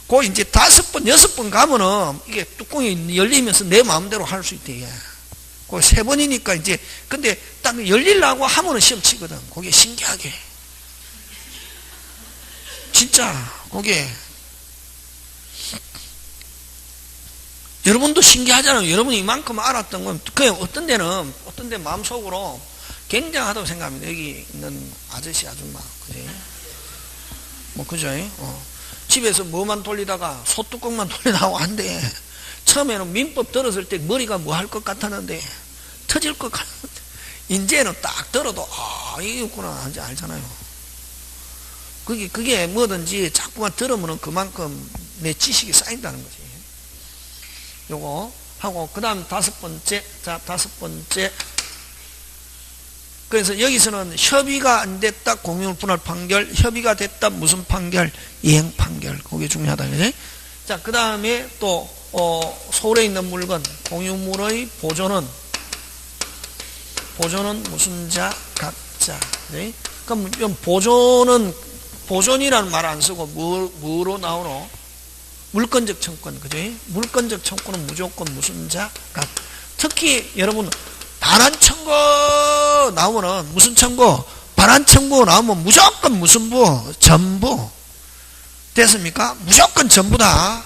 그 이제 5번, 6번 가면은 이게 뚜껑이 열리면서 내 마음대로 할 수 있대. 그 3번이니까 이제, 근데 딱 열리려고 하면은 시험 치거든. 그게 신기하게. 진짜, 그게. 여러분도 신기하잖아요. 여러분이 이만큼 알았던 건, 그냥 어떤 데는 마음속으로 굉장하다고 생각합니다. 여기 있는 아저씨, 아줌마. 그지? 뭐, 그죠? 집에서 뭐만 돌리다가 소뚜껑만 돌리다가 한데, 처음에는 민법 들었을 때 머리가 뭐 할 것 같았는데, 터질 것 같았는데, 이제는 딱 들어도, 이게 있구나. 이제 알잖아요. 그게 뭐든지 자꾸만 들으면 그만큼 내 지식이 쌓인다는 거지. 요거 하고, 그 다음 5번째. 자, 5번째. 그래서 여기서는 협의가 안 됐다, 공유물 분할 판결. 협의가 됐다, 무슨 판결? 이행 판결. 그게 중요하다. 그지? 자, 그 다음에 또, 서울에 있는 물건, 공유물의 보존은 무슨 자? 각자. 네? 그럼 보존이라는 말 안 쓰고, 뭐로 나오노? 물권적 청권, 그지? 물권적 청권은 무조건 무슨 자? 각. 특히 여러분, 반환 청구 나오면은 무슨 청구? 반환 청구 나오면 무조건 무슨 부? 전부. 됐습니까? 무조건 전부다.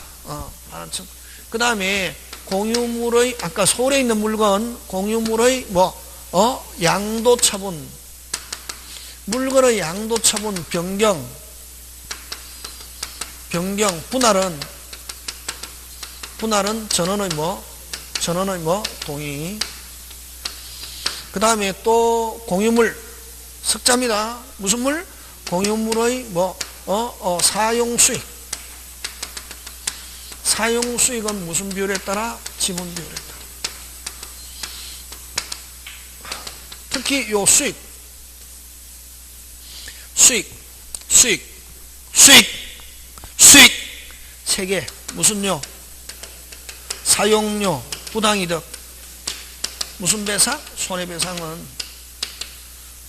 반환 청구. 그 다음에 공유물의, 아까 서울에 있는 물건, 공유물의 양도 처분. 물건의 양도 처분 변경. 분할은 전원의 동의. 그 다음에 또 공유물, 석자입니다. 무슨 물? 공유물의 사용 수익. 사용 수익은 무슨 비율에 따라? 지분 비율에 따라. 특히 요 수익. 세 개. 무슨요? 사용료, 부당이득. 무슨 배상? 손해배상은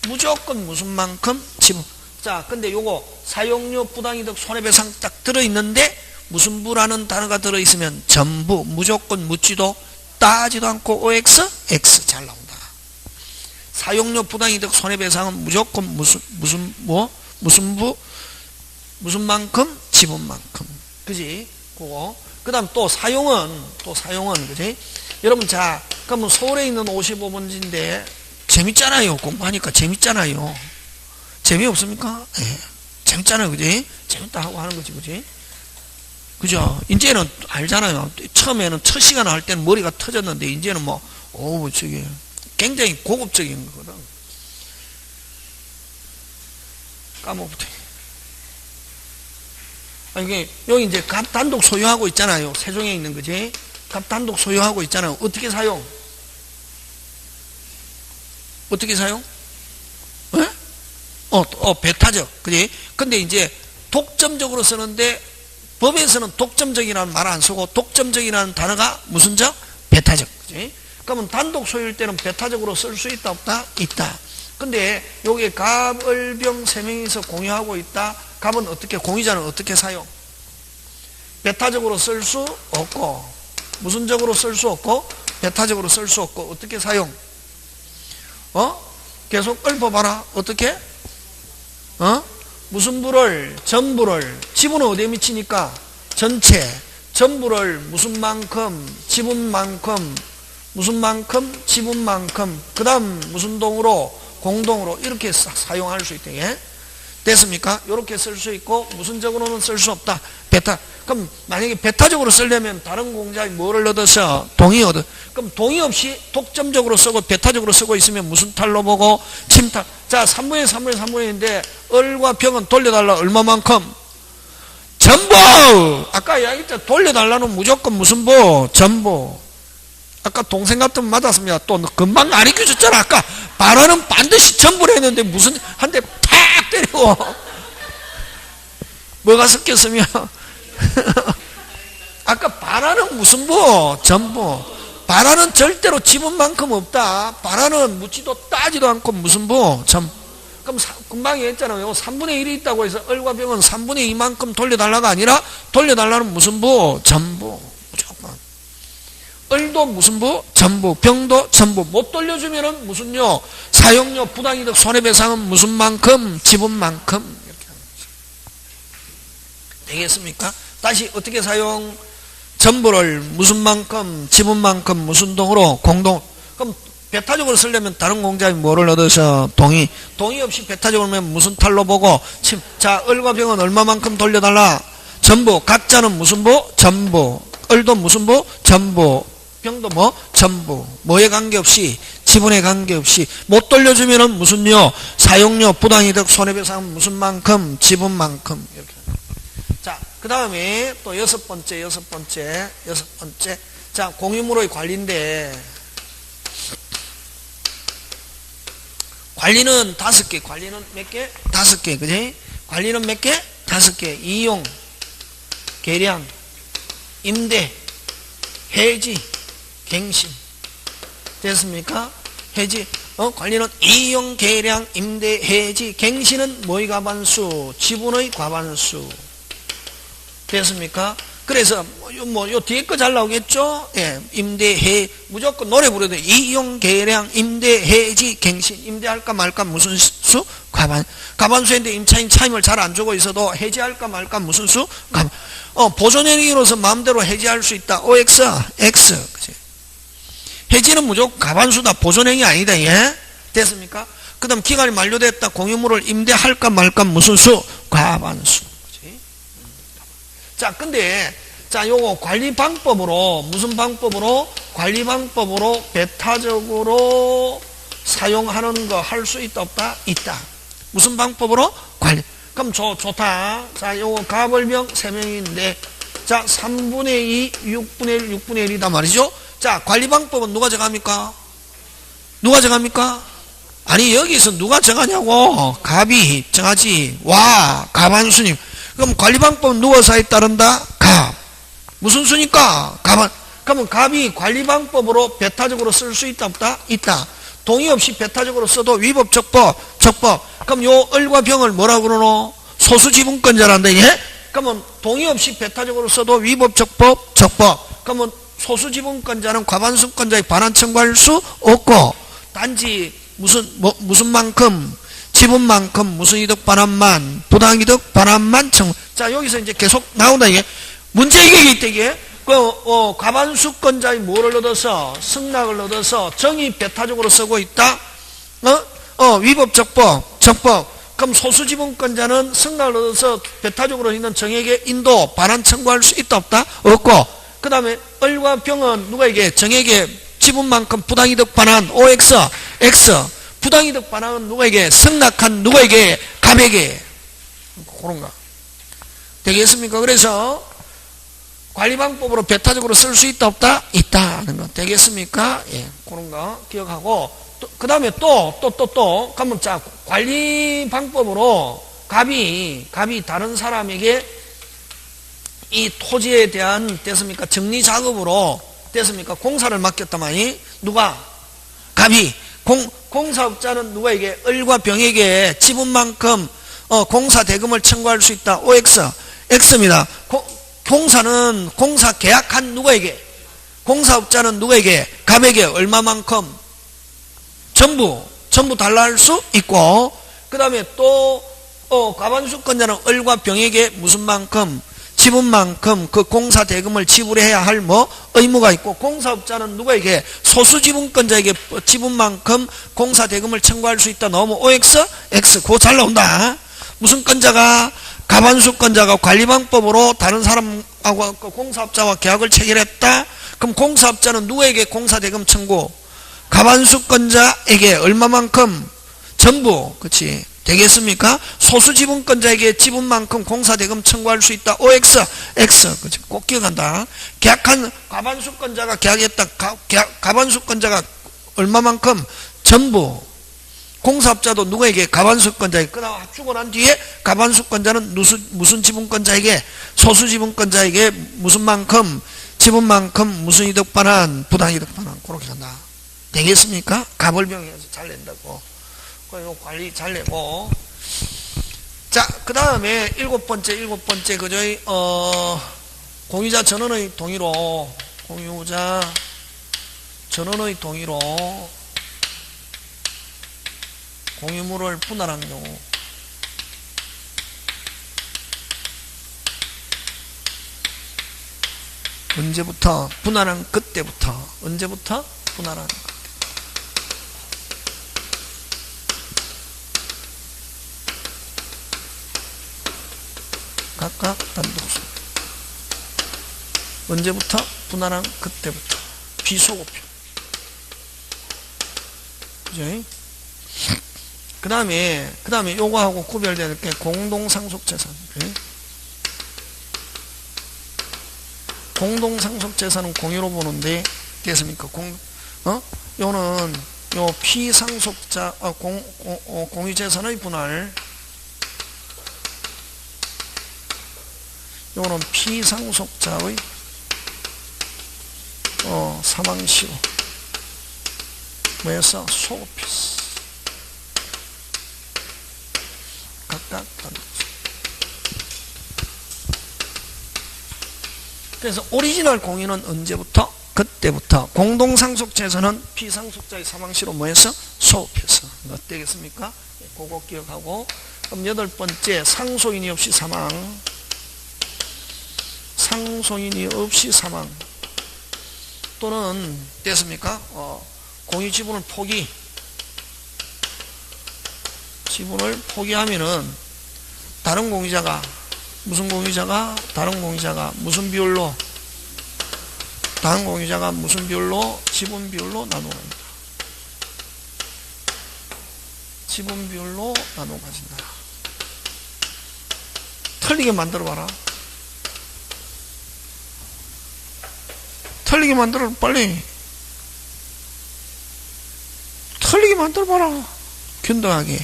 무조건 무슨 만큼? 지분. 자, 근데 요거 사용료, 부당이득, 손해배상 딱 들어있는데 무슨 부라는 단어가 들어있으면 전부, 무조건 묻지도 따지도 않고 OX? X. 잘 나온다. 사용료, 부당이득, 손해배상은 무조건 무슨 부? 무슨 만큼? 지분만큼. 그지? 그거. 그 다음 또 사용은, 그지? 여러분, 자, 그러면 서울에 있는 55번지인데, 재밌잖아요. 공부하니까 재밌잖아요. 재미없습니까? 예. 재밌잖아요. 그지? 재밌다 하고 하는 거지. 그지? 그죠? 이제는 알잖아요. 처음에는 첫 시간 할 때는 머리가 터졌는데, 이제는 저기, 굉장히 고급적인 거거든. 까먹부터. 이게, 여기 이제 갑 단독 소유하고 있잖아요. 세종에 있는 거지. 갑 단독 소유하고 있잖아요. 어떻게 사용? 배 타죠. 그지? 근데 이제 독점적으로 쓰는데 법에서는 독점적이라는 말 안 쓰고 독점적이라는 단어가 무슨 적? 배타적. 그치? 그러면 단독 소유일 때는 배타적으로 쓸 수 있다 없다? 있다. 근데 여기에 갑, 을, 병 세 명이서 공유하고 있다. 갑은 어떻게, 공유자는 어떻게 사용? 배타적으로 쓸 수 없고, 무슨 적으로 쓸 수 없고, 배타적으로 쓸 수 없고, 어떻게 사용? 계속 읊어봐라. 어떻게? 무슨 부를, 전부를, 지분은 어디에 미치니까? 전체, 전부를 무슨 만큼, 지분만큼, 무슨 만큼, 지분만큼, 그 다음 무슨 동으로, 공동으로 이렇게 사용할 수 있대. 예? 됐습니까? 이렇게 쓸 수 있고 무슨 적으로는 쓸 수 없다. 배타. 그럼 만약에 배타적으로 쓰려면 다른 공자의 뭐를 얻어서? 동의 얻어. 그럼 동의 없이 독점적으로 쓰고 배타적으로 쓰고 있으면 무슨 탈로 보고? 침탈. 자, 3분의 3분의 3분의인데 을과 병은 돌려달라. 얼마만큼? 전부! 아까 이야기했잖아. 돌려달라는 무조건 무슨 부? 전부. 아까 동생 같으면 맞았습니다. 또 금방 가르쳐줬잖아. 아까 발언은 반드시 전부를 했는데 무슨 한 대 탁 때리고 뭐가 섞였으면 아까 발언은 무슨 부? 전부. 발언은 절대로 지분만큼 없다. 발언은 묻지도 따지도 않고 무슨 부? 전. 그럼 금방 얘기했잖아요. 3분의 1이 있다고 해서 을과 병은 3분의 2만큼 돌려달라가 아니라 돌려달라는 무슨 부? 전부. 무조건. 을도 무슨 부? 전부. 병도 전부. 못 돌려주면은 무슨요? 사용료, 부당이득, 손해배상은 무슨 만큼? 지분만큼. 이렇게 하는 거죠. 되겠습니까? 다시 어떻게 사용? 전부를 무슨 만큼? 지분만큼 무슨 동으로? 공동. 그럼 배타적으로 쓰려면 다른 공자의 뭐를 얻어서? 동의. 동의 없이 배타적으로 하면 무슨 탈로 보고? 자, 을과 병은 얼마만큼 돌려달라? 전부. 각자는 무슨 부? 전부. 을도 무슨 부? 전부. 병도 뭐? 전부. 뭐에 관계없이? 지분에 관계없이. 못 돌려주면은 무슨요? 사용료, 부당이득, 손해배상 무슨 만큼? 지분만큼. 이렇게. 자, 그 다음에 또 여섯 번째. 자, 공유물의 관리인데, 관리는 5개. 관리는 몇 개? 5개. 그지? 관리는 몇 개? 5개. 이용, 계량, 임대, 해지, 갱신. 됐습니까? 해지. 관리는 이용, 계량, 임대, 해지, 갱신은 뭐의 과반수? 지분의 과반수. 됐습니까? 그래서 요 뒤에 거 잘 나오겠죠? 예, 임대, 해, 무조건 노래 부르도 이용, 계량, 임대, 해지, 갱신. 임대할까 말까 무슨 수? 과반수인데 임차인 차임을 잘 안 주고 있어도 해지할까 말까 무슨 수? 보존행위로서 마음대로 해지할 수 있다. OX, X. 그치? 해지는 무조건 과반수다. 보존행위 아니다. 예? 됐습니까? 그 다음 기간이 만료됐다. 공유물을 임대할까 말까 무슨 수? 과반수. 그치? 자, 근데, 자, 요거 관리 방법으로, 무슨 방법으로? 관리 방법으로 배타적으로 사용하는 거 할 수 있다, 없다? 있다. 무슨 방법으로? 관리. 그럼 좋다. 자, 요거 갑을병 3명인데, 자, 3분의 2, 6분의 1, 6분의 1이다 말이죠? 자, 관리 방법은 누가 정합니까? 누가 정합니까? 아니, 여기서 누가 정하냐고. 갑이 정하지. 와, 갑한수님. 그럼 관리 방법은 누가 사에 따른다? 갑. 무슨 수니까? 갑한. 그러면 갑이 관리 방법으로 배타적으로 쓸 수 있다, 없다? 있다. 동의 없이 배타적으로 써도 위법, 적법. 그럼 요 을과 병을 뭐라고 그러노? 소수지분권자란다, 예? 그러면 동의 없이 배타적으로 써도 위법, 적법. 그러면 소수지분권자는 과반수권자의 반환 청구할 수 없고, 단지 무슨 만큼, 지분만큼 무슨 이득 반환만, 부당이득 반환만 청구. 자, 여기서 이제 계속 나온다, 이게. 문제 이게 있다, 이게. 과반수권자의 뭐를 얻어서? 승낙을 얻어서 정의 배타적으로 쓰고 있다? 위법, 적법. 그럼 소수지분권자는 승낙을 얻어서 배타적으로 있는 정액의 인도, 반환 청구할 수 있다, 없다? 없고. 그 다음에 을과 병은 누가에게? 정액의 지분만큼 부당이득 반환, OX, X. 부당이득 반환은 누가에게? 승낙한 누가에게? 갑에게. 그런가. 되겠습니까? 그래서 관리방법으로 배타적으로 쓸 수 있다, 없다? 있다. 하는 거. 되겠습니까? 예. 그런 거 기억하고. 그 다음에 또. 그러면 자, 관리방법으로 갑이 다른 사람에게 이 토지에 대한 됐습니까? 정리 작업으로 됐습니까? 공사를 맡겼다마니 누가? 갑이. 공사업자는 누구에게? 을과 병에게 지분만큼 공사 대금을 청구할 수 있다. OX. X입니다. 공사는 공사 계약한 누구에게? 공사업자는 누구에게? 갑에게 얼마만큼? 전부 달라 할 수 있고, 그 다음에 또 과반수권자는 을과 병에게 무슨 만큼? 지분만큼 그 공사 대금을 지불해야 할 의무가 있고, 공사업자는 누구에게? 소수지분권자에게 지분만큼 공사 대금을 청구할 수 있다. 너무 OX? X. 그거 잘 나온다. 무슨 건자가? 과반수권자가 관리방법으로 다른 사람하고 공사업자와 계약을 체결했다. 그럼 공사업자는 누구에게 공사 대금 청구? 과반수권자에게 얼마만큼? 전부. 그치? 되겠습니까? 소수지분권자에게 지분만큼 공사대금 청구할 수 있다. OX, X. 그치? 꼭 기억한다. 계약한 과반수권자가 계약했다. 과반수권자가 얼마만큼? 전부. 공사업자도 누구에게? 과반수권자에게. 그 다음 합주고 난 뒤에 과반수권자는 무슨 지분권자에게? 소수지분권자에게 무슨 만큼? 지분만큼 무슨 이득 반환? 부당이득 반환. 그렇게 한다. 되겠습니까? 가벌병에서 잘 낸다고. 요 관리 잘 내고. 자, 그 다음에 일곱 번째, 그저, 공유자 전원의 동의로, 공유자 전원의 동의로, 공유물을 분할한 경우. 언제부터? 분할한 그때부터. 언제부터? 분할한 그때. 각각 단독수. 언제부터? 분할한 그때부터. 비소급표. 그죠? 그 다음에 요거하고 구별될 게 공동상속재산. 공동상속재산은 공유로 보는데, 됐습니까? 요는, 요 피상속자, 공유재산의 분할. 요거는 피상속자의 사망시효. 뭐였어? 소급했어. 각각 단독수. 그래서 오리지널 공유는 언제부터? 그때부터. 공동상속재산은 피상속자의 사망시로 뭐였어? 소급했어. 어때겠습니까? 그거 기억하고. 그럼 여덟 번째, 상소인이 없이 사망. 상소인이 없이 사망 또는 됐습니까? 공유 지분을 포기하면은 다른 공유자가 무슨 비율로 지분 비율로 나눠 가진다. 지분 비율로 나눠 가진다. 틀리게 만들어 봐라. 틀리게 만들어, 빨리. 틀리게 만들어 봐라. 균등하게.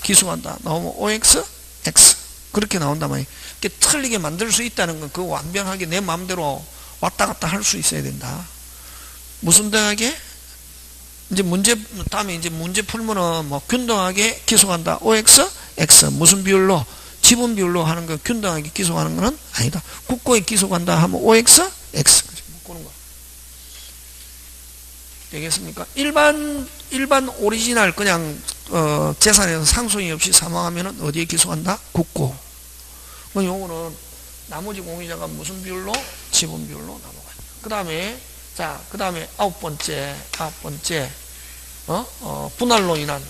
기수한다. 나오면 OX, X. 그렇게 나온단 말이야. 틀리게 만들 수 있다는 건 그거 완벽하게 내 마음대로 왔다 갔다 할 수 있어야 된다. 무슨 등하게? 다음에 문제 풀면은 균등하게 기수한다. OX, X. 무슨 비율로? 지분 비율로 하는 거 균등하게 기속하는 거는 아니다. 국고에 기속한다 하면 OX, X. 그런 거. 되겠습니까? 일반 오리지널 그냥 재산에서 상속이 없이 사망하면은 어디에 기속한다? 국고. 요거는 나머지 공유자가 무슨 비율로? 지분 비율로 나눠가요. 그 다음에 아홉 번째 분할로 인한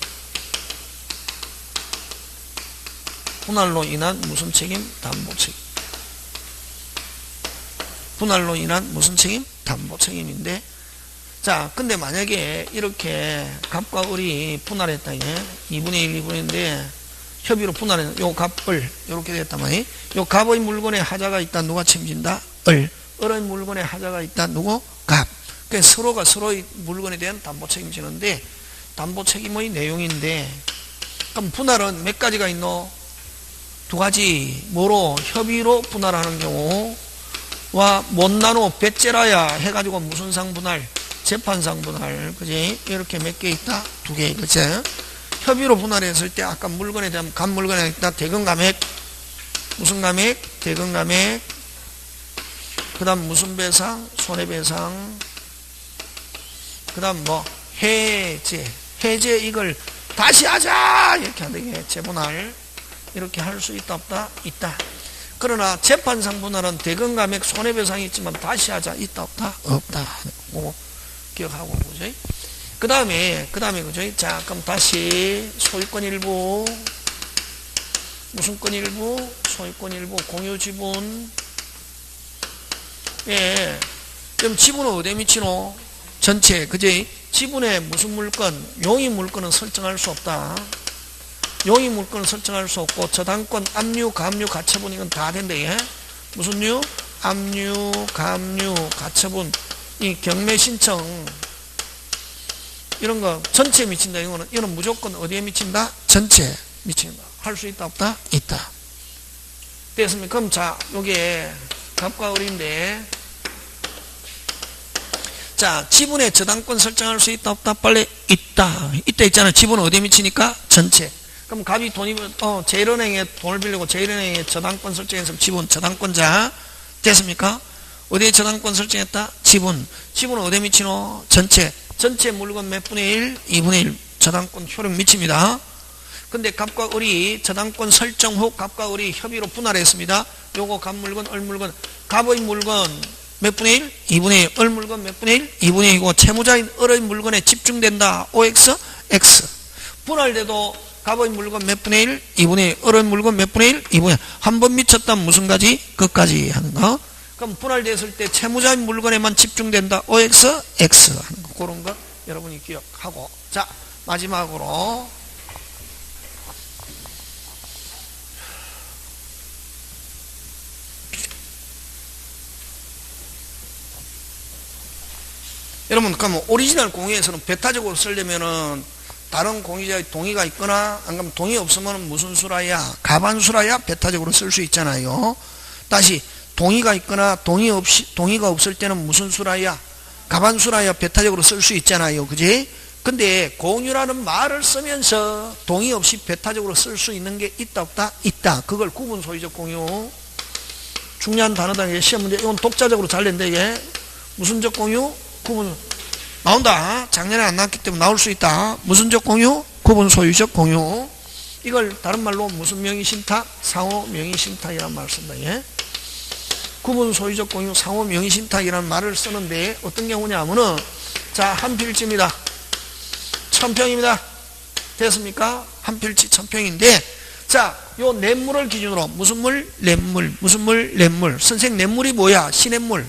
무슨 책임? 담보 책임. 분할로 인한 무슨 책임? 담보 책임인데, 자, 근데 만약에 이렇게 갑과 을이 분할했다, 이게 2분의 1, 2분의인데 협의로 분할했다. 요 갑을 이렇게 됐단 말이에요. 요 갑의 물건에 하자가 있다. 누가 책임진다? 을. 을의 물건에 하자가 있다. 누구? 갑. 그래서 서로가 서로의 물건에 대한 담보 책임지는데, 담보 책임의 내용인데, 그럼 분할은 몇 가지가 있노? 두 가지 뭐로 협의로 분할하는 경우와 못 나누어 배째라야 해가지고 무슨 상 분할 재판상 분할 그지 이렇게 몇 개 있다 두 개 그치 협의로 분할했을 때 아까 물건에 대한 감물건에 있다 대금감액 무슨 감액 대금감액 그 다음 무슨 배상 손해배상 그 다음 뭐 해제 이걸 다시 하자 이렇게 하는데 재분할 이렇게 할 수 있다 없다 있다 그러나 재판상 분할은 대금감액 손해배상이 있지만 다시 하자 있다 없다 없다 뭐 기억하고 그죠 그 다음에 그죠 자 그럼 다시 소유권 일부 무슨 권 일부 소유권 일부 공유지분 예 그럼 지분은 어디에 미치노 전체 그지 지분에 무슨 물건 용의 물건은 설정할 수 없다 용의 물건은 설정할 수 없고 저당권 압류 가압류 가처분 이건 다 된대 예? 무슨 류 압류 가압류 가처분 이 경매 신청 이런 거 전체에 미친다 이거는 무조건 어디에 미친다 전체 미친다 할 수 있다 없다 있다 됐습니까 그럼 자 요게 갑과 을인데 자 지분에 저당권 설정할 수 있다 없다 빨리 있다 있잖아 지분은 어디에 미치니까 전체 그럼 갑이 돈이 제1은행에 돈을 빌리고 제1은행에 저당권 설정해서 지분 저당권자 됐습니까 어디에 저당권 설정했다 지분은 어디에 미치노 전체 물건 몇 분의 1 2분의 1 저당권 효력 미칩니다 근데 갑과 을이 저당권 설정 후 갑과 을이 협의로 분할했습니다 요거 갑 물건 을 물건 갑의 물건 몇 분의 1? 2분의 1 을 물건 몇 분의 1? 2분의 1이고 채무자인 을의 물건에 집중된다 OX X 분할돼도 갑의 물건 몇 분의 1? 2분의 1 을의 물건 몇 분의 1? 2분의 1 한 번 미쳤다면 무슨 가지? 끝까지 하는 거 그럼 분할됐을 때 채무자인 물건에만 집중된다 OX X 하는 거 그런 거 여러분이 기억하고 자 마지막으로 여러분 그러면 오리지널 공유에서는 배타적으로 쓰려면은 다른 공유자의 동의가 있거나 안 그러면 동의 없으면 무슨 수라야 가반수라야 배타적으로 쓸 수 있잖아요 다시 동의가 있거나 동의가 없을 때는 무슨 수라야 가반수라야 배타적으로 쓸 수 있잖아요 그지 근데 공유라는 말을 쓰면서 동의 없이 배타적으로 쓸 수 있는 게 있다 없다 있다 그걸 구분 소유적 공유 중요한 단어다 시험 문제 이건 독자적으로 잘 낸다 이게 무슨적 공유 구분 나온다 작년에 안 나왔기 때문에 나올 수 있다 무슨적 공유 구분 소유적 공유 이걸 다른 말로 무슨 명의신탁 상호 명의신탁이라는 말을 쓴다 예? 구분 소유적 공유 상호 명의신탁이라는 말을 쓰는데 어떤 경우냐면은 자 한 필지입니다 1000평입니다 됐습니까 한 필지 1000평인데 자 요 냇물을 기준으로 무슨 물 냇물 무슨 물 냇물 선생 냇물이 뭐야 시냇물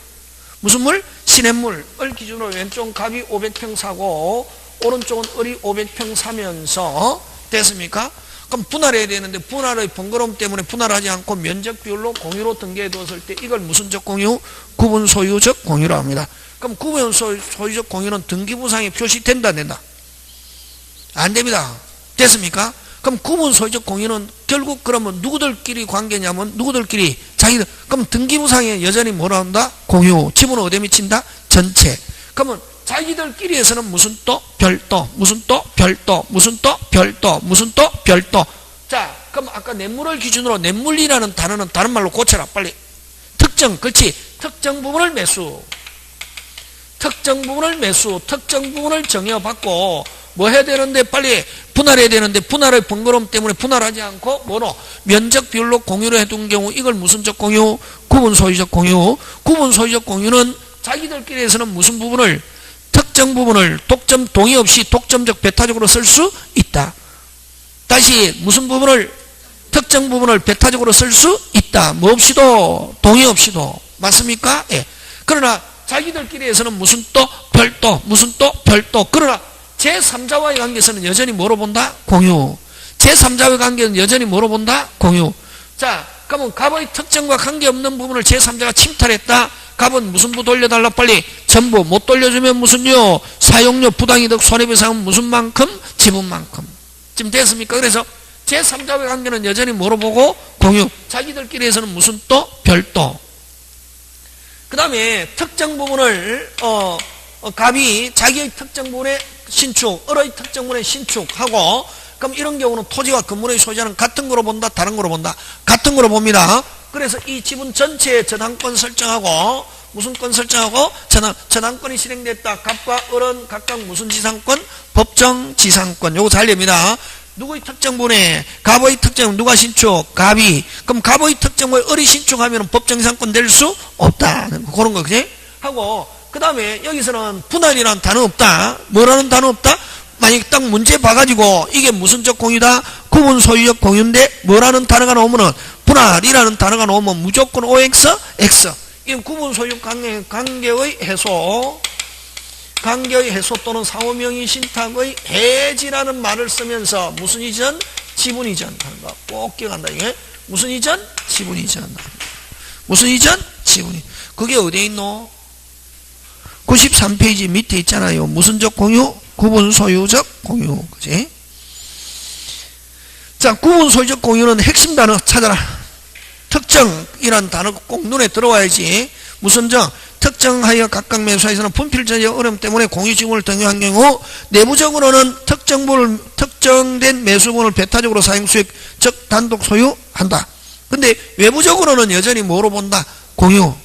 무슨 물? 시냇물을 기준으로 왼쪽 갑이 500평 사고 오른쪽은 을이 500평 사면서 됐습니까? 그럼 분할해야 되는데 분할의 번거로움 때문에 분할하지 않고 면적 비율로 공유로 등기해 두었을 때 이걸 무슨적 공유? 구분 소유적 공유라고 합니다. 그럼 구분 소유적 공유는 등기부상에 표시된다 안 된다? 안 됩니다. 됐습니까? 그럼 구분 소유적 공유는 결국 그러면 누구들끼리 관계냐면 누구들끼리 자기들 그럼 등기부상에 여전히 뭐라 한다? 공유 지분은 어디에 미친다? 전체 그러면 자기들끼리에서는 무슨 또? 별도 무슨 또? 별도 무슨 또? 별도 무슨 또? 별도 자 그럼 아까 냇물을 기준으로 냇물이라는 단어는 다른 말로 고쳐라 빨리 특정 그렇지 특정 부분을 매수 특정 부분을 정해받고 뭐 해야 되는데 빨리 분할해야 되는데 분할의 번거로움 때문에 분할하지 않고 뭐로 면적 비율로 공유를 해둔 경우 이걸 무슨적 공유? 구분 소유적 공유 구분 소유적 공유는 자기들끼리에서는 무슨 부분을 특정 부분을 독점 동의 없이 독점적 배타적으로 쓸 수 있다 다시 무슨 부분을 특정 부분을 배타적으로 쓸 수 있다 뭐 없이도 동의 없이도 맞습니까? 예. 그러나 자기들끼리에서는 무슨 또 별도 무슨 또 별도 그러나 제3자와의 관계에서는 여전히 뭐로 본다? 공유 제3자와의 관계는 여전히 뭐로 본다? 공유 자 그러면 갑의 특정과 관계없는 부분을 제3자가 침탈했다 갑은 무슨 부 돌려달라 빨리 전부 못 돌려주면 무슨요? 사용료 부당이득 손해배상은 무슨 만큼? 지분만큼 지금 됐습니까? 그래서 제3자와의 관계는 여전히 뭐로 보고? 공유. 자기들끼리에서는 무슨 또? 별도. 그 다음에 특정 부분을 갑이 자기의 특정 부분의 신축, 을의 특정 부분의 신축하고, 그럼 이런 경우는 토지와 건물의 소유자는 같은 거로 본다, 다른 거로 본다? 같은 거로 봅니다. 그래서 이 지분 전체의 저당권 설정하고, 무슨 권 설정하고? 저당권이 실행됐다. 갑과 을은 각각 무슨 지상권? 법정 지상권. 요거 잘 됩니다. 누구의 특정 부분에 갑의 특정 누가 신축? 갑이. 그럼 갑의 특정 부분에 을이 신축하면 법정 지상권 될 수 없다. 그런 거, 그지? 하고, 그 다음에 여기서는 분할이라는 단어 없다. 뭐라는 단어 없다? 만약에 딱 문제 봐가지고 이게 무슨적 공유다? 구분 소유적 공유인데 뭐라는 단어가 나오면은 분할이라는 단어가 나오면 무조건 OX, X. 이건 구분 소유적 관계의 해소. 관계의 해소 또는 상호명의 신탁의 해지라는 말을 쓰면서 무슨 이전? 지분 이전 하는 거 꼭 기억한다. 이게 무슨 이전? 지분 이전. 무슨 이전? 지분 이전. 그게 어디에 있노? 93페이지 밑에 있잖아요. 무슨적 공유? 구분 소유적 공유. 그지? 자, 구분 소유적 공유는 핵심 단어 찾아라. 특정이란 단어가 꼭 눈에 들어와야지. 무슨 정? 특정하여 각각 매수하에서는 분필전의 어려움 때문에 공유지분을 등용한 경우 내부적으로는 특정된 매수분을 배타적으로 사용수익 즉 단독 소유한다. 근데 외부적으로는 여전히 뭐로 본다? 공유.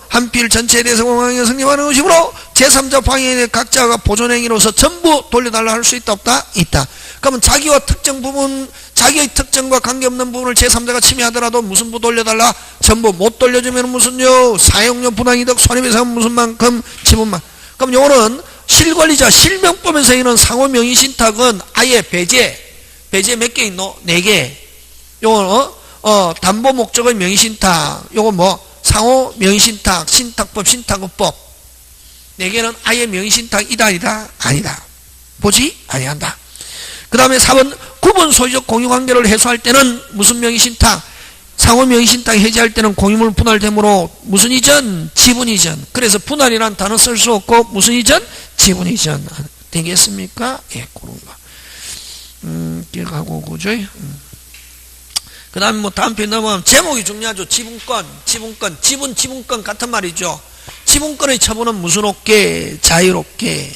한 필 전체에 대해서 공항에 승리하는 것이므로 제3자 방해에 각자가 보존행위로서 전부 돌려달라 할 수 있다 없다? 있다. 그러면 자기와 특정 부분, 자기의 특정과 관계없는 부분을 제3자가 침해하더라도 무슨 부 돌려달라? 전부 못 돌려주면 무슨요? 사용료 분할이득 손해배상 무슨 만큼 지분만. 그럼 요거는 실권리자 실명법에서 있는 상호명의신탁은 아예 배제 몇 개 있노? 4개. 요거는 담보 목적의 명의신탁. 요거 뭐? 상호 명의신탁, 신탁법, 신탁의법. 4개는 아예 명의신탁이다, 아니다. 보지? 아니한다. 그 다음에 4번, 구분 소유적 공유관계를 해소할 때는 무슨 명의신탁? 상호 명의신탁 해제할 때는 공유물 분할되므로 무슨 이전? 지분 이전. 그래서 분할이란 단어 쓸 수 없고 무슨 이전? 지분 이전. 되겠습니까? 예, 그런 거. 기억하고, 그죠? 그 다음에 뭐 다음 페이지 넘어가면 제목이 중요하죠. 지분권, 지분권 같은 말이죠. 지분권의 처분은 무슨 없게? 자유롭게.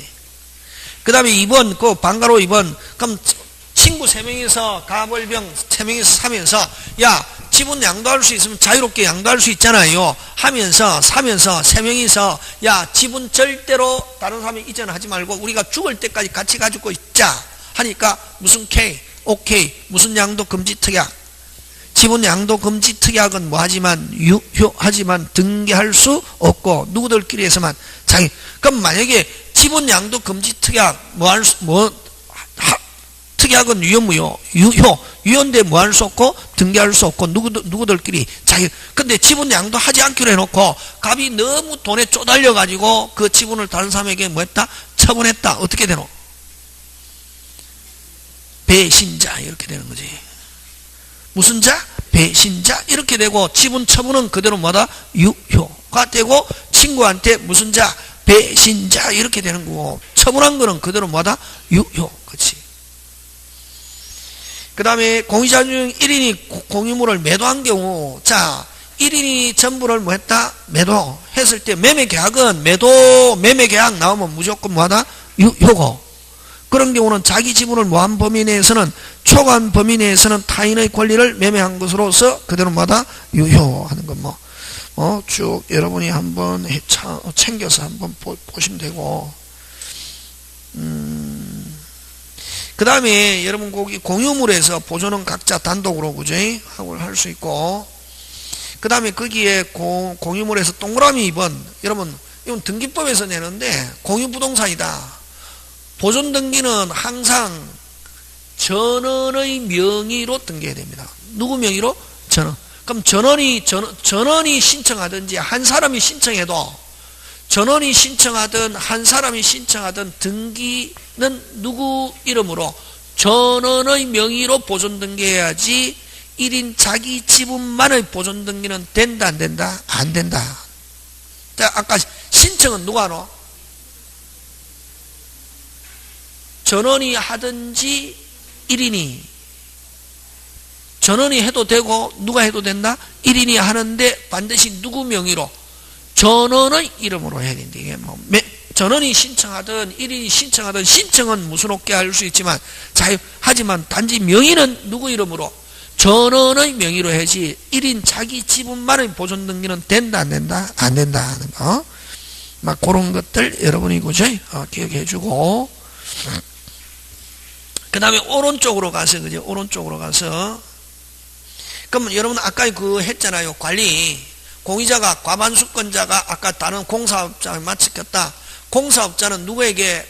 그 다음에 2번, 그 방가로 2번. 그럼 친구 3명이서 가벌병 3명이서 사면서, 야, 지분 양도할 수 있으면 자유롭게 양도할 수 있잖아요. 사면서 3명이서, 야, 지분 절대로 다른 사람이 이전하지 말고 우리가 죽을 때까지 같이 가지고 있자. 하니까 무슨 K, OK, 무슨 양도 금지 특약. 지분 양도 금지 특약은 뭐하지만 유효하지만 등기할 수 없고 누구들끼리에서만 자기. 그럼 만약에 지분 양도 금지 특약 특약은 유효무효? 유효인데 뭐 할 수 없고 등기할 수 없고 누구들끼리 자기. 근데 지분 양도 하지 않기로 해놓고 갑이 너무 돈에 쪼달려 가지고 그 지분을 다른 사람에게 뭐 했다? 처분했다. 어떻게 되노? 배신자 이렇게 되는 거지. 무슨 자? 배신자 이렇게 되고 지분 처분은 그대로 뭐다? 유효가 되고 친구한테 무슨 자? 배신자 이렇게 되는 거고 처분한 거는 그대로 뭐다? 유효. 그렇지. 그 다음에 공유자 중 1인이 공유물을 매도한 경우 자 1인이 전부를 뭐 했다? 매도했을 때 매매계약은 매매계약 나오면 무조건 뭐하다? 유효고 그런 경우는 자기 지분을 뭐한 범위 내에서는 초과한 범위 내에서는 타인의 권리를 매매한 것으로서 그대로 뭐다? 유효하는 건 쭉 여러분이 한번 챙겨서 한번 보시면 되고 그 다음에 여러분 거기 공유물에서 보존은 각자 단독으로 그죠? 하고 할 수 있고 그 다음에 거기에 공유물에서 동그라미 2번 여러분 이건 등기법에서 내는데 공유부동산이다. 보존 등기는 항상 전원의 명의로 등기해야 됩니다. 누구 명의로? 전원. 그럼 전원이 신청하든지 한 사람이 신청해도 전원이 신청하든 한 사람이 신청하든 등기는 누구 이름으로? 전원의 명의로 보존 등기해야지 1인 자기 지분만의 보존 등기는 된다 안 된다? 안 된다. 자, 아까 신청은 누가 하노? 전원이 하든지 1인이 전원이 해도 되고 누가 해도 된다? 1인이 하는데 반드시 누구 명의로? 전원의 이름으로 해야 된다. 이게 뭐 전원이 신청하든 1인이 신청하든 신청은 무수롭게 할 수 있지만 하지만 단지 명의는 누구 이름으로? 전원의 명의로 해야지 1인 자기 지분만의 보존 등기는 된다 안 된다? 안 된다 하는 거. 막 그런 것들 여러분이 그죠? 기억해 주고 그 다음에 오른쪽으로 가서 그죠? 오른쪽으로 가서 그러면 여러분 아까 그 했잖아요. 관리 공의자가 과반수권자가 아까 다른 공사업자에 맡겼다. 공사업자는 누구에게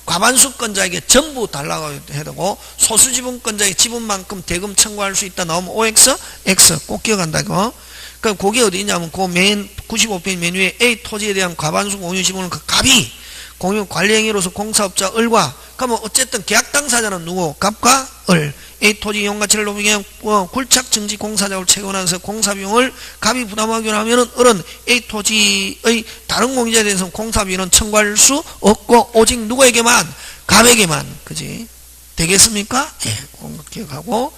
과반수권자에게 전부 달라고 해야 되고 소수지분권자의 지분만큼 대금 청구할 수 있다 나오면 OX, X 꼭 기억한다고. 그럼 그게 어디 있냐면 그 맨 95페이지 맨 위에 A 토지에 대한 과반수 공유 지분은 그 갑이 공유 관리행위로서 공사업자 을과 그러면 어쨌든 계약 당사자는 누구? 갑과 을. A 토지 이용가치를 높이기 위한 굴착 증지 공사작업을 체결하면서 공사비용을 갑이 부담하기로 하면은 을은 A 토지의 다른 공유자에 대해서는 공사비용은 청구할 수 없고 오직 누구에게만? 갑에게만. 그지? 되겠습니까? 예, 그런 거 기억하고.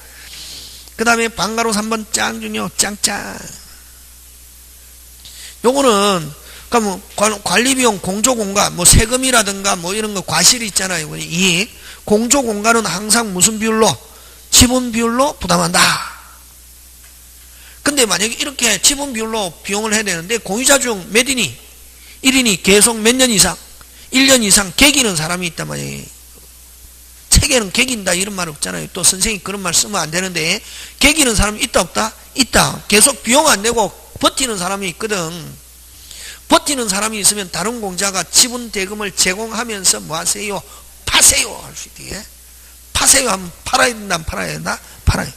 그 다음에 방가로 3번 짱 중요 짱짱. 요거는 그러니까 뭐 관리비용 공조공가 뭐 세금이라든가 뭐 이런 거 과실이 있잖아요. 이익. 공조공가는 항상 무슨 비율로? 지분 비율로 부담한다. 근데 만약에 이렇게 지분 비율로 비용을 해야 되는데 공유자 중 몇 인이? 1인이 계속 몇 년 이상? 1년 이상 개기는 사람이 있단 말이에요. 책에는 개긴다 이런 말 없잖아요. 또 선생님이 그런 말 쓰면 안 되는데 개기는 사람이 있다 없다? 있다. 계속 비용 안 내고 버티는 사람이 있거든. 버티는 사람이 있으면 다른 공자가 지분 대금을 제공하면서 뭐 하세요? 파세요 할 수 있게. 파세요 하면 팔아야 된다 안 팔아야 된다? 팔아요.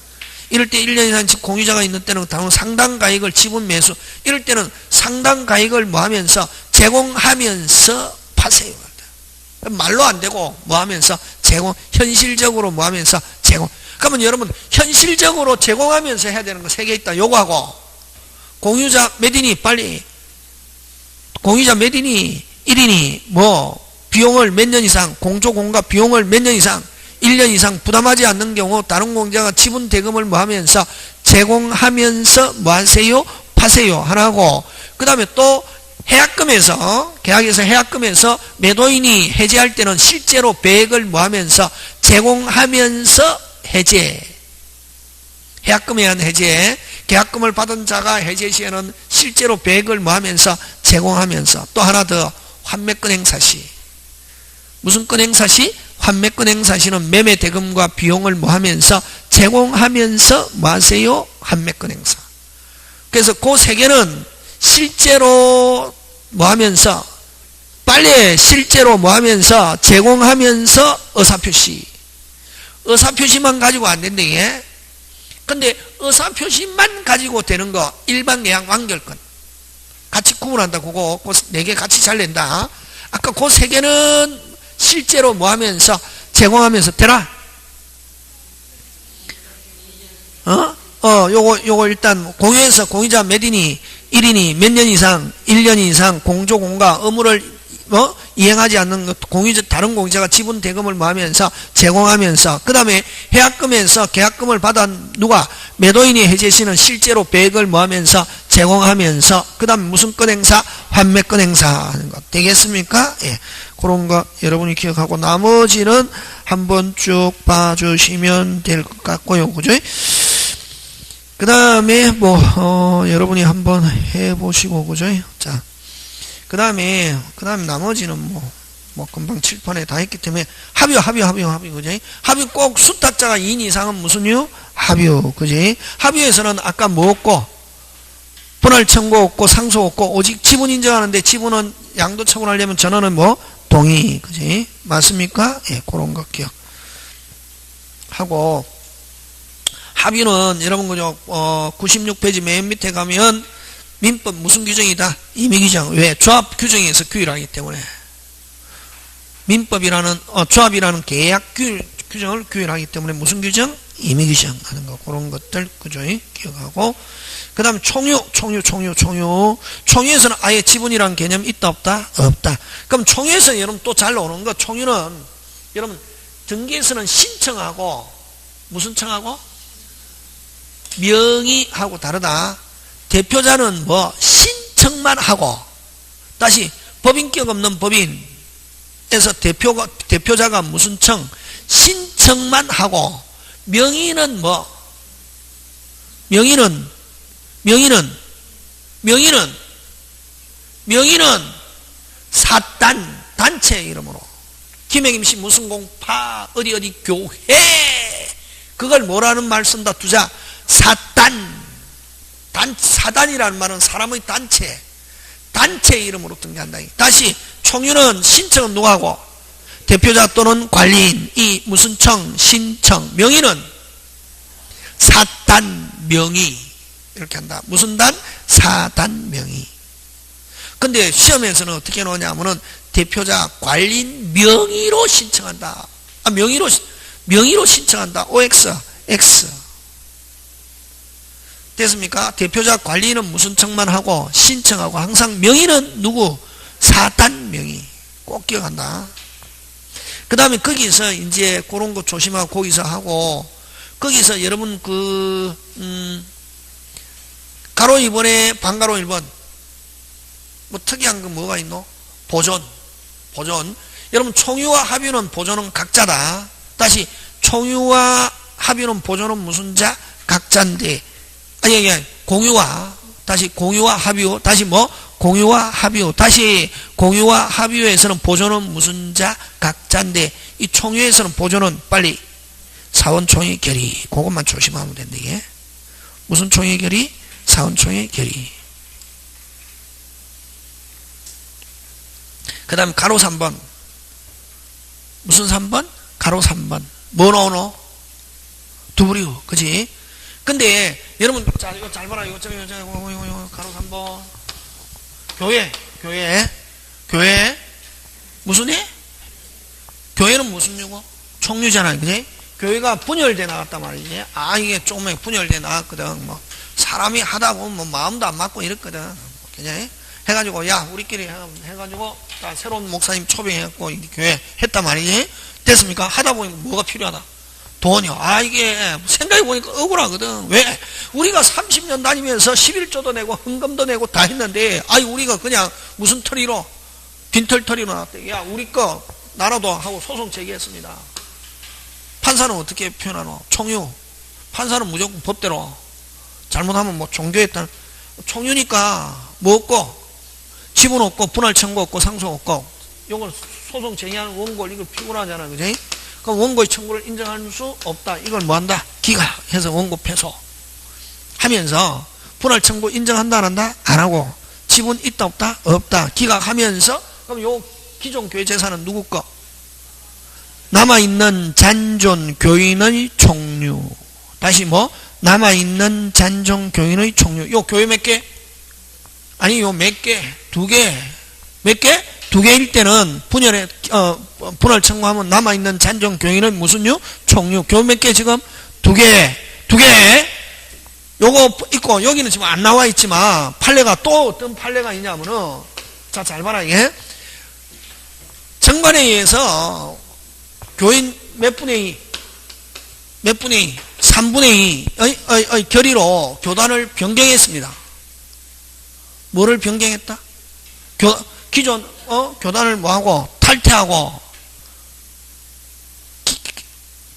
이럴 때 1년 이상 공유자가 있는 때는 다른 상당 가액을 지분 매수 이럴 때는 상당 가액을 뭐 하면서 제공하면서 파세요. 말로 안 되고 뭐 하면서 제공 현실적으로 뭐 하면서 제공. 그러면 여러분 현실적으로 제공하면서 해야 되는 거 3개 있다. 요거하고 공유자 몇 인이 빨리 공유자 몇 인이 1인이 뭐 비용을 몇 년 이상 공조공가 비용을 몇 년 이상 1년 이상 부담하지 않는 경우 다른 공자가 지분 대금을 뭐 하면서 제공하면서 뭐 하세요? 파세요 하나고 그 다음에 또 해약금에서 계약에서 해약금에서 매도인이 해지할 때는 실제로 배액을 뭐 하면서 제공하면서 해제 해약금에 의한 해제 계약금을 받은 자가 해제 시에는 실제로 배액을 뭐 하면서 제공하면서 또 하나 더 환매권 행사시 무슨 권 행사시? 환매권 행사시는 매매 대금과 비용을 뭐 하면서 제공하면서 뭐 하세요? 환매권 행사. 그래서 그 3개는 실제로 뭐 하면서 빨리 실제로 뭐 하면서 제공하면서 의사표시. 의사표시만 가지고 안 된다 이게. 근데 의사표시만 가지고 되는 거 일반 계약 완결권. 같이 구분한다 그거. 그 4개 같이 잘 낸다. 아까 그 3개는 실제로 뭐 하면서 제공하면서 되라? 요거 일단 공유해서 공유자 몇 인이 1인이 몇 년 이상 1년 이상 공조공가 의무를 이행하지 않는 것 공유자 다른 공유자가 지분 대금을 뭐 하면서 제공하면서 그 다음에 해약금에서 계약금을 받아 누가 매도인이 해제 시는 실제로 배액을 뭐 하면서 제공하면서 그 다음에 무슨 권 행사? 환매권 행사 하는 것 되겠습니까? 예. 그런 거 여러분이 기억하고 나머지는 한번 쭉 봐주시면 될 것 같고요. 그죠? 그 다음에 여러분이 한번 해보시고 그죠? 자, 그 다음에 나머지는 금방 칠판에 다 했기 때문에 합의 그죠? 합의 꼭 수탁자가 2인 이상은 무슨요? 합의 그지? 합의에서는 아까 뭐 없고 분할 청구 없고 상소 없고 오직 지분 인정하는데 지분은 양도 처분하려면 전원은 뭐? 동의 그지? 맞습니까? 예, 그런 거 기억하고 합의는 여러분 그죠? 96페이지 맨 밑에 가면 민법 무슨 규정이다? 임의규정. 왜? 조합 규정에서 규율하기 때문에 민법이라는 조합이라는 계약 규정을 규율하기 때문에 무슨 규정? 임의규정 하는 거 그런 것들 그죠? 기억하고 그 다음 총유에서는 아예 지분이라는 개념 있다 없다? 없다. 그럼 총유에서 여러분 또 잘 나오는 거 총유는 여러분 등기에서는 신청하고 무슨 청하고? 명의하고 다르다. 대표자는 뭐 신청만 하고, 다시 법인격 없는 법인에서 대표자가 무슨 청? 신청만 하고, 명의는 뭐? 명의는 사단, 단체 이름으로. 김해김씨 무슨 공파, 어디 교회. 그걸 뭐라는 말 쓴다? 두자. 사단. 사단이라는 말은 사람의 단체. 단체 이름으로 등장한다. 다시, 총유는 신청은 누가 하고? 대표자 또는 관리인. 이 무슨 청? 신청. 명의는 사단 명의. 이렇게 한다. 무슨 단? 사단 명의. 근데 시험에서는 어떻게 나오냐면은 대표자 관리인 명의로 신청한다. 명의로 신청한다. OX, X. 됐습니까? 대표자 관리인은 무슨 청만 하고 신청하고 항상 명의는 누구? 사단 명의. 꼭 기억한다. 그 다음에 거기서 이제 그런 거 조심하고 거기서 하고, 거기서 여러분 가로 2번에 반가로 1번. 뭐 특이한 거 뭐가 있노? 보존. 여러분 총유와 합유는 보존은 각자다. 다시 총유와 합유는 보존은 무슨 자? 각자인데. 공유와. 다시 공유와 합유. 다시 뭐? 공유와 합유. 다시 공유와 합유에서는 보존은 무슨 자? 각자인데, 이 총유에서는 보존은 빨리 사원총회 결의. 그것만 조심하면 된다. 이게 무슨 총회 결의? 사원총회 결의. 그 다음 가로 3번. 무슨 3번? 가로 3번. 뭐 나오노? 두부리우. 그치? 근데 여러분 이거 잘 봐라. 이거 가로 3번. 교회 무슨 해? 교회는 무슨 유고? 총유잖아. 그치? 교회가 분열돼 나갔단 말이지. 이게 조금에 분열돼 나갔거든. 뭐 사람이 하다 보면 뭐 마음도 안 맞고 이랬거든. 그냥 해가지고 우리끼리 해가지고 새로운 목사님 초빙해갖고 교회 했단 말이지. 됐습니까? 하다 보면 뭐가 필요하다? 돈이요. 이게 생각해보니까 억울하거든. 왜? 우리가 30년 다니면서 11조도 내고 헌금도 내고 다 했는데 우리가 그냥 무슨 털이로 빈털터리로 나왔대. 우리 거 나라도 하고 소송 제기했습니다. 판사는 어떻게 표현하노? 총유. 판사는 무조건 법대로. 잘못하면 뭐 종교했다. 총유니까 뭐 없고, 지분 없고, 분할 청구 없고, 상속 없고, 이걸 소송 제기하는 원고를 이걸 피고하잖아. 그지? 그럼 원고의 청구를 인정할 수 없다. 이걸 뭐 한다? 기각해서 원고 패소 하면서, 분할 청구 인정한다 안 한다? 안 하고, 지분 있다 없다? 없다. 기각하면서, 그럼 요 기존 교회 재산은 누구 거? 남아있는 잔존 교인의 총유. 다시 뭐? 남아있는 잔존 교인의 총유. 요 교회 몇 개? 요 몇 개? 2개. 몇 개? 2개일 때는 분할 청구하면 남아있는 잔존 교인의 무슨 유? 총유. 교회 몇 개 지금? 2개. 요거 있고, 여기는 지금 안 나와 있지만, 판례가 또 어떤 판례가 있냐면은, 자, 잘 봐라, 이게. 정관회의에서 교인 몇 분의 2? 3분의 2의 결의로 교단을 변경했습니다. 뭐를 변경했다? 기존 교단을 뭐하고 탈퇴하고,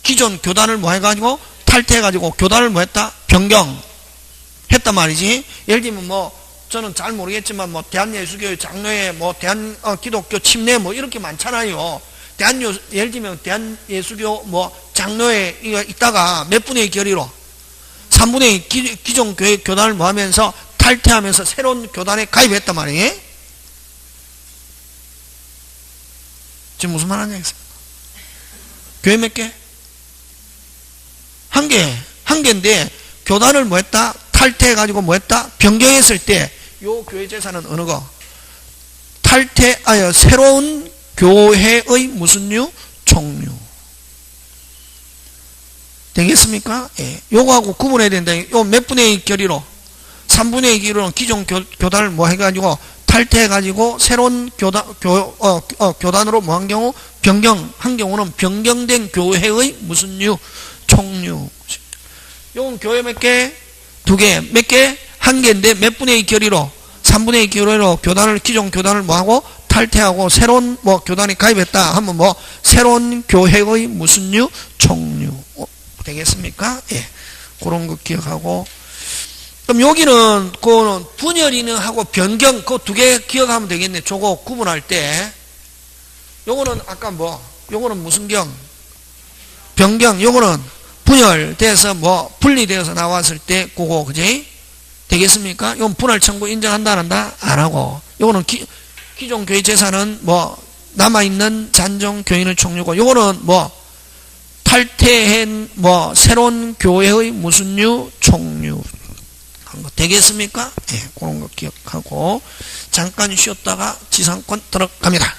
기존 교단을 뭐 해가지고 탈퇴해가지고 교단을 뭐 했다? 변경했단 말이지. 예를 들면 뭐 저는 잘 모르겠지만 뭐 대한예수교 장로회 뭐 기독교 침례 뭐 이렇게 많잖아요. 예를 들면 대한예수교 뭐 장로회 있다가 몇 분의 2 결의로 3분의 2 기존 교회 교단을 뭐 하면서 탈퇴하면서 새로운 교단에 가입했단 말이에요. 지금 무슨 말 하냐 했습니까? 교회 몇 개? 한 개인데 교단을 뭐 했다? 탈퇴해가지고 뭐 했다? 변경했을 때 요 교회 재산은 어느 거? 새로운 교회의 무슨 유? 총유. 되겠습니까? 예. 요거하고 구분해야 된다. 요 몇 분의 2 결의로? 3분의 2 결의로 기존 교단을 뭐 해가지고 탈퇴해가지고 새로운 교단으로 뭐 한 경우? 변경한 경우는 변경된 교회의 무슨 유? 총유. 요건 교회 몇 개? 두 개, 몇 개? 한 개인데 몇 분의 2 결의로? 3분의 2 결의로 기존 교단을 뭐하고? 탈퇴하고 새로운 교단에 가입했다 하면 새로운 교회의 무슨 류? 총류. 되겠습니까? 예. 그런 거 기억하고. 그럼 여기는 그 분열이는 하고 변경 그 두 개 기억하면 되겠네. 저거 구분할 때. 요거는 아까 요거는 무슨 경? 변경. 요거는 분열돼서 분리되어서 나왔을 때 그거 그지? 되겠습니까? 이건 분할 청구 인정한다 안 한다? 안 하고. 요거는 기존 교회 재산은 남아있는 잔정 교인의 총류고 요거는 탈퇴한 새로운 교회의 무슨 류? 총류. 한 거 되겠습니까? 예, 그런 거 기억하고 잠깐 쉬었다가 지상권 들어갑니다.